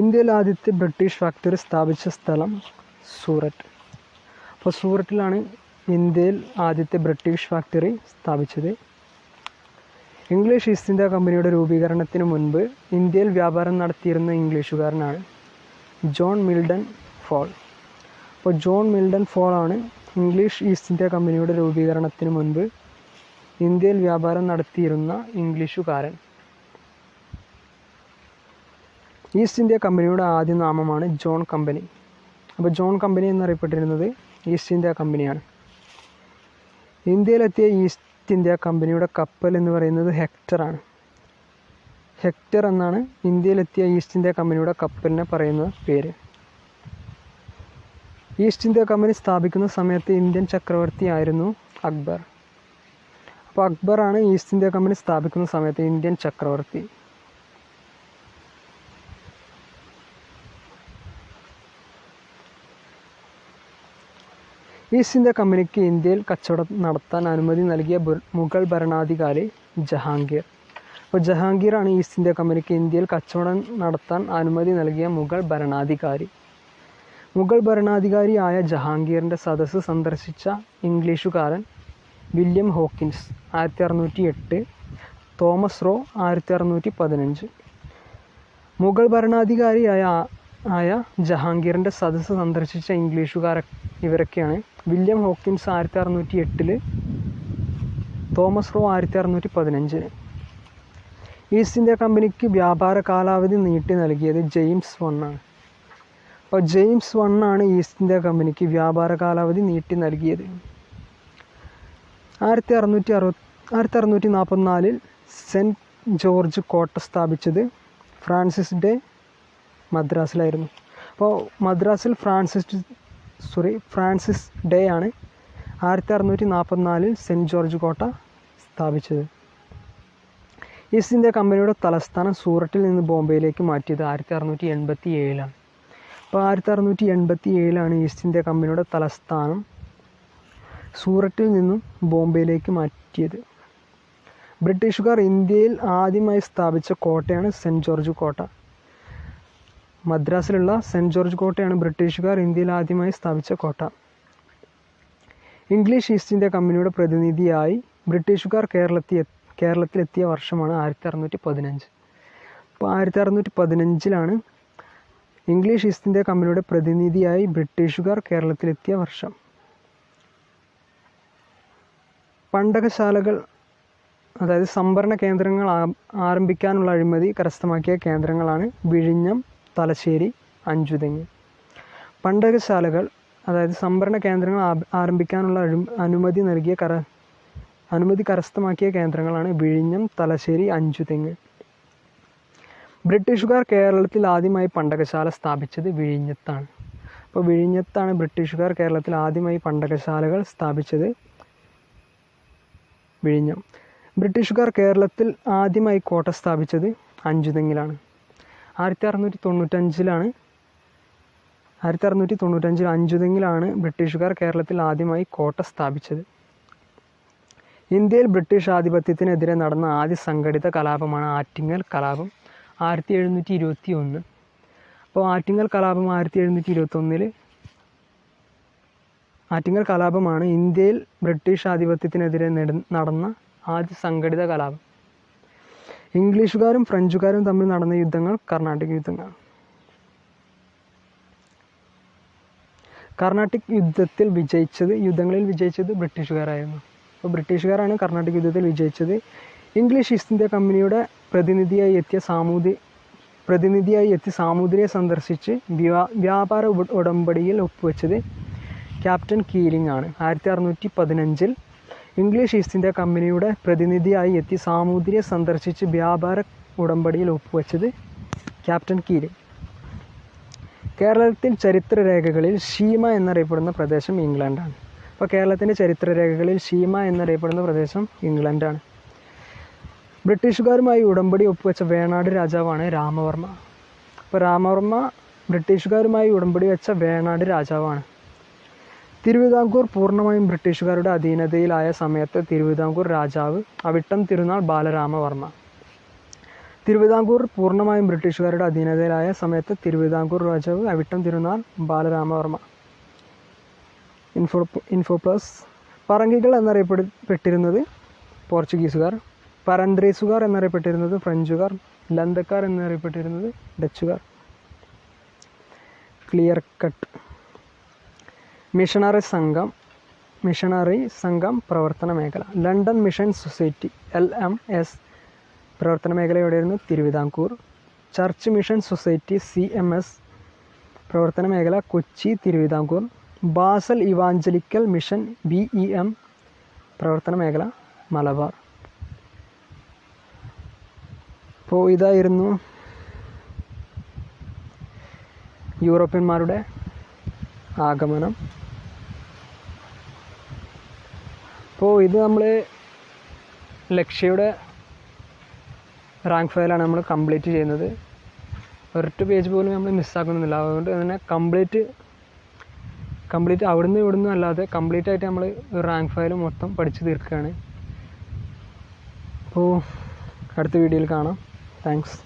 ഇന്ത്യയിൽ ആദ്യത്തെ ബ്രിട്ടീഷ് ഫാക്ടറി സ്ഥാപിച്ച സ്ഥലം സൂററ്റ്. അപ്പോൾ സൂററ്റിലാണ് ഇന്ത്യയിൽ ആദ്യത്തെ ബ്രിട്ടീഷ് ഫാക്ടറി സ്ഥാപിച്ചത്. ഇംഗ്ലീഷ് ഈസ്റ്റ് ഇന്ത്യ കമ്പനിയുടെ രൂപീകരണത്തിന് മുൻപ് ഇന്ത്യയിൽ വ്യാപാരം നടത്തിയിരുന്ന ഇംഗ്ലീഷുകാരനാണ് ജോൺ മിൽഡൺ ഫോൾ. അപ്പോൾ ജോൺ മിൽഡൺ ഫോൾ ആണ് ഇംഗ്ലീഷ് ഈസ്റ്റ് ഇന്ത്യ കമ്പനിയുടെ രൂപീകരണത്തിന് മുൻപ് ഇന്ത്യയിൽ വ്യാപാരം നടത്തിയിരുന്ന ഇംഗ്ലീഷുകാരൻ. ഈസ്റ്റ് ഇന്ത്യ കമ്പനിയുടെ ആദ്യ നാമമാണ് ജോൺ കമ്പനി. അപ്പോൾ ജോൺ കമ്പനി എന്നറിയപ്പെട്ടിരുന്നത് ഈസ്റ്റ് ഇന്ത്യ കമ്പനിയാണ്. ഇന്ത്യയിലെത്തിയ ഈസ്റ്റ് ഇന്ത്യ കമ്പനിയുടെ കപ്പൽ എന്ന് പറയുന്നത് ഹെക്ടറാണ്. ഹെക്ടർ എന്നാണ് ഇന്ത്യയിലെത്തിയ ഈസ്റ്റ് ഇന്ത്യ കമ്പനിയുടെ കപ്പലിനെ പറയുന്ന പേര്. ഈസ്റ്റ് ഇന്ത്യ കമ്പനി സ്ഥാപിക്കുന്ന സമയത്ത് ഇന്ത്യൻ ചക്രവർത്തി ആയിരുന്നു അക്ബർ. അപ്പോൾ അക്ബറാണ് ഈസ്റ്റ് ഇന്ത്യ കമ്പനി സ്ഥാപിക്കുന്ന സമയത്ത് ഇന്ത്യൻ ചക്രവർത്തി. ഈസ്റ്റ് ഇന്ത്യ കമ്പനിക്ക് ഇന്ത്യയിൽ കച്ചവടം നടത്താൻ അനുമതി നൽകിയ മുഗൾ ഭരണാധികാരി ജഹാംഗീർ. അപ്പോൾ ജഹാംഗീറാണ് ഈസ്റ്റ് ഇന്ത്യ കമ്പനിക്ക് ഇന്ത്യയിൽ കച്ചവടം നടത്താൻ അനുമതി നൽകിയ മുഗൾ ഭരണാധികാരി. മുഗൾ ഭരണാധികാരിയായ ജഹാംഗീറിൻ്റെ സദസ്സ് സന്ദർശിച്ച ഇംഗ്ലീഷുകാരൻ William Hawkins 1608, Thomas Roe 1615. Mughal ഭരണാധികാരിയായ ജഹാംഗീറിൻ്റെ സദസ്സ് സന്ദർശിച്ച ഇവരൊക്കെയാണ് William Hawkins 1608, Thomas Roe 1615. East India കമ്പനിക്ക് വ്യാപാര കാലാവധി നീട്ടി നൽകിയത് ജെയിംസ് 1 ആണ്. അപ്പോൾ ജെയിംസ് 1 ആണ് ഈസ്റ്റ് ഇന്ത്യ കമ്പനിക്ക് വ്യാപാര കാലാവധി നീട്ടി നൽകിയത്. 1644 സെൻറ്റ് ജോർജ് കോട്ട സ്ഥാപിച്ചത് ഫ്രാൻസിസ് ഡേ മദ്രാസിലായിരുന്നു. അപ്പോൾ മദ്രാസിൽ ഫ്രാൻസിസ് ഡേ ആണ് 1644 സെൻറ്റ് ജോർജ് കോട്ട സ്ഥാപിച്ചത്. ഈസ്റ്റ് ഇന്ത്യ കമ്പനിയുടെ തലസ്ഥാനം സൂററ്റിൽ നിന്ന് ബോംബെയിലേക്ക് മാറ്റിയത് 1687 അപ്പോൾ 1687 ഈസ്റ്റ് ഇന്ത്യ കമ്പനിയുടെ തലസ്ഥാനം സൂററ്റിൽ നിന്നും ബോംബെയിലേക്ക് മാറ്റിയത്. ബ്രിട്ടീഷുകാർ ഇന്ത്യയിൽ ആദ്യമായി സ്ഥാപിച്ച കോട്ടയാണ് സെൻറ്റ് ജോർജ് കോട്ട. മദ്രാസിലുള്ള സെൻറ്റ് ജോർജ് കോട്ടയാണ് ബ്രിട്ടീഷുകാർ ഇന്ത്യയിൽ ആദ്യമായി സ്ഥാപിച്ച കോട്ട. ഇംഗ്ലീഷ് ഈസ്റ്റ് ഇന്ത്യ കമ്പനിയുടെ പ്രതിനിധിയായി ബ്രിട്ടീഷുകാർ കേരളത്തിലെത്തിയ വർഷമാണ് 1615. അപ്പോൾ 1615 ഇംഗ്ലീഷ് ഈസ്റ്റ് ഇന്ത്യ കമ്പനിയുടെ പ്രതിനിധിയായി ബ്രിട്ടീഷുകാർ കേരളത്തിലെത്തിയ വർഷം. പണ്ടകശാലകൾ, അതായത് സംഭരണ കേന്ദ്രങ്ങൾ ആരംഭിക്കാനുള്ള അഴിമതി കരസ്ഥമാക്കിയ കേന്ദ്രങ്ങളാണ് വിഴിഞ്ഞം, തലശ്ശേരി, അഞ്ചുതെങ്ങ്. പണ്ടകശാലകൾ, അതായത് സംഭരണ കേന്ദ്രങ്ങൾ ആരംഭിക്കാനുള്ള അനുമതി കരസ്ഥമാക്കിയ കേന്ദ്രങ്ങളാണ് വിഴിഞ്ഞം, തലശ്ശേരി, അഞ്ചുതെങ്ങ്. ബ്രിട്ടീഷുകാർ കേരളത്തിൽ ആദ്യമായി പണ്ടകശാല സ്ഥാപിച്ചത് വിഴിഞ്ഞത്താണ്. അപ്പോൾ വിഴിഞ്ഞത്താണ് ബ്രിട്ടീഷുകാർ കേരളത്തിൽ ആദ്യമായി പണ്ടകശാലകൾ സ്ഥാപിച്ചത്. വിഴിഞ്ഞം. ബ്രിട്ടീഷുകാർ കേരളത്തിൽ ആദ്യമായി കോട്ട സ്ഥാപിച്ചത് അഞ്ചുതെങ്ങിലാണ്. 1695 അഞ്ചുതെങ്ങിലാണ് ബ്രിട്ടീഷുകാർ കേരളത്തിൽ ആദ്യമായി കോട്ട സ്ഥാപിച്ചത്. ഇന്ത്യയിൽ ബ്രിട്ടീഷ് ആധിപത്യത്തിനെതിരെ നടന്ന ആദ്യ സംഘടിത കലാപമാണ് ആറ്റിങ്ങൽ കലാപം 1721. അപ്പോൾ ആറ്റിങ്ങൽ കലാപം 1721 ആറ്റിങ്ങൽ കലാപമാണ് ഇന്ത്യയിൽ ബ്രിട്ടീഷ് ആധിപത്യത്തിനെതിരെ നടന്ന ആദ്യ സംഘടിത കലാപം. ഇംഗ്ലീഷുകാരും ഫ്രഞ്ചുകാരും തമ്മിൽ നടന്ന യുദ്ധങ്ങൾ കർണാട്ടിക് യുദ്ധങ്ങൾ. കർണാട്ടിക് യുദ്ധങ്ങളിൽ വിജയിച്ചത് ബ്രിട്ടീഷുകാരായിരുന്നു. അപ്പോൾ ബ്രിട്ടീഷുകാരാണ് കർണാട്ടിക് യുദ്ധത്തിൽ വിജയിച്ചത്. ഇംഗ്ലീഷ് ഈസ്റ്റ് ഇന്ത്യ കമ്പനിയുടെ പ്രതിനിധിയായി എത്തി സാമൂതിരിയെ സന്ദർശിച്ച് വ്യാപാര ഉടമ്പടിയിൽ ഒപ്പുവെച്ചത് ക്യാപ്റ്റൻ കീലിംഗ് ആണ്. 1615 ഇംഗ്ലീഷ് ഈസ്റ്റ് ഇന്ത്യ കമ്പനിയുടെ പ്രതിനിധിയായി എത്തി സാമൂതിരിയെ സന്ദർശിച്ച് വ്യാപാര ഉടമ്പടിയിൽ ഒപ്പുവെച്ചത് ക്യാപ്റ്റൻ കീലിംഗ്. കേരളത്തിൽ ചരിത്രരേഖകളിൽ ഷീമ എന്നറിയപ്പെടുന്ന പ്രദേശം ഇംഗ്ലണ്ടാണ്. അപ്പോൾ കേരളത്തിൻ്റെ ചരിത്രരേഖകളിൽ ഷീമ എന്നറിയപ്പെടുന്ന പ്രദേശം ഇംഗ്ലണ്ടാണ്. ബ്രിട്ടീഷുകാരുമായി ഉടമ്പടി ഒപ്പുവെച്ച വേണാട് രാജാവാണ് രാമവർമ്മ. അപ്പോൾ രാമവർമ്മ ബ്രിട്ടീഷുകാരുമായി ഉടമ്പടി വെച്ച വേണാട് രാജാവാണ്. തിരുവിതാംകൂർ പൂർണ്ണമായും ബ്രിട്ടീഷുകാരുടെ അധീനതയിലായ സമയത്ത് തിരുവിതാംകൂർ രാജാവ് അവിട്ടം തിരുനാൾ ബാലരാമവർമ്മ. തിരുവിതാംകൂർ പൂർണ്ണമായും ബ്രിട്ടീഷുകാരുടെ അധീനതയിലായ സമയത്ത് തിരുവിതാംകൂർ രാജാവ് അവിട്ടം തിരുനാൾ ബാലരാമവർമ്മ. Info plus. പറങ്കികൾ എന്നറിയപ്പെട്ടിരുന്നത് പോർച്ചുഗീസുകാർ, പരന്ത്രീസുകാർ എന്നറിയപ്പെട്ടിരുന്നത് ഫ്രഞ്ചുകാർ, ലന്തക്കാർ എന്നറിയപ്പെട്ടിരുന്നത് ഡച്ചുകാർ. Clear cut. മിഷണറി സംഘം പ്രവർത്തന മേഖല. ലണ്ടൻ മിഷൻ സൊസൈറ്റി LMS പ്രവർത്തന മേഖല എവിടെയായിരുന്നു? Thiruvithamkoor. Church mission society CMS പ്രവർത്തന മേഖല Kochi, Thiruvithamkoor. Basal evangelical mission BEM പ്രവർത്തന മേഖല മലബാർ. അപ്പോൾ ഇതായിരുന്നു യൂറോപ്യന്മാരുടെ ആഗമനം. അപ്പോൾ ഇത് നമ്മൾ ലക്ഷ്യയുടെ റാങ്ക് ഫയലാണ് നമ്മൾ കംപ്ലീറ്റ് ചെയ്യുന്നത്. ഒരൊറ്റ പേജ് പോലും നമ്മൾ മിസ്സാക്കുന്നില്ല. അതുകൊണ്ട് തന്നെ കംപ്ലീറ്റ് അവിടുന്ന് ഇവിടുന്ന് അല്ലാതെ കംപ്ലീറ്റ് ആയിട്ട് നമ്മൾ റാങ്ക് ഫയൽ മൊത്തം പഠിച്ച് തീർക്കുകയാണ്. അപ്പോൾ അടുത്ത വീഡിയോയിൽ കാണാം. താങ്ക്സ്.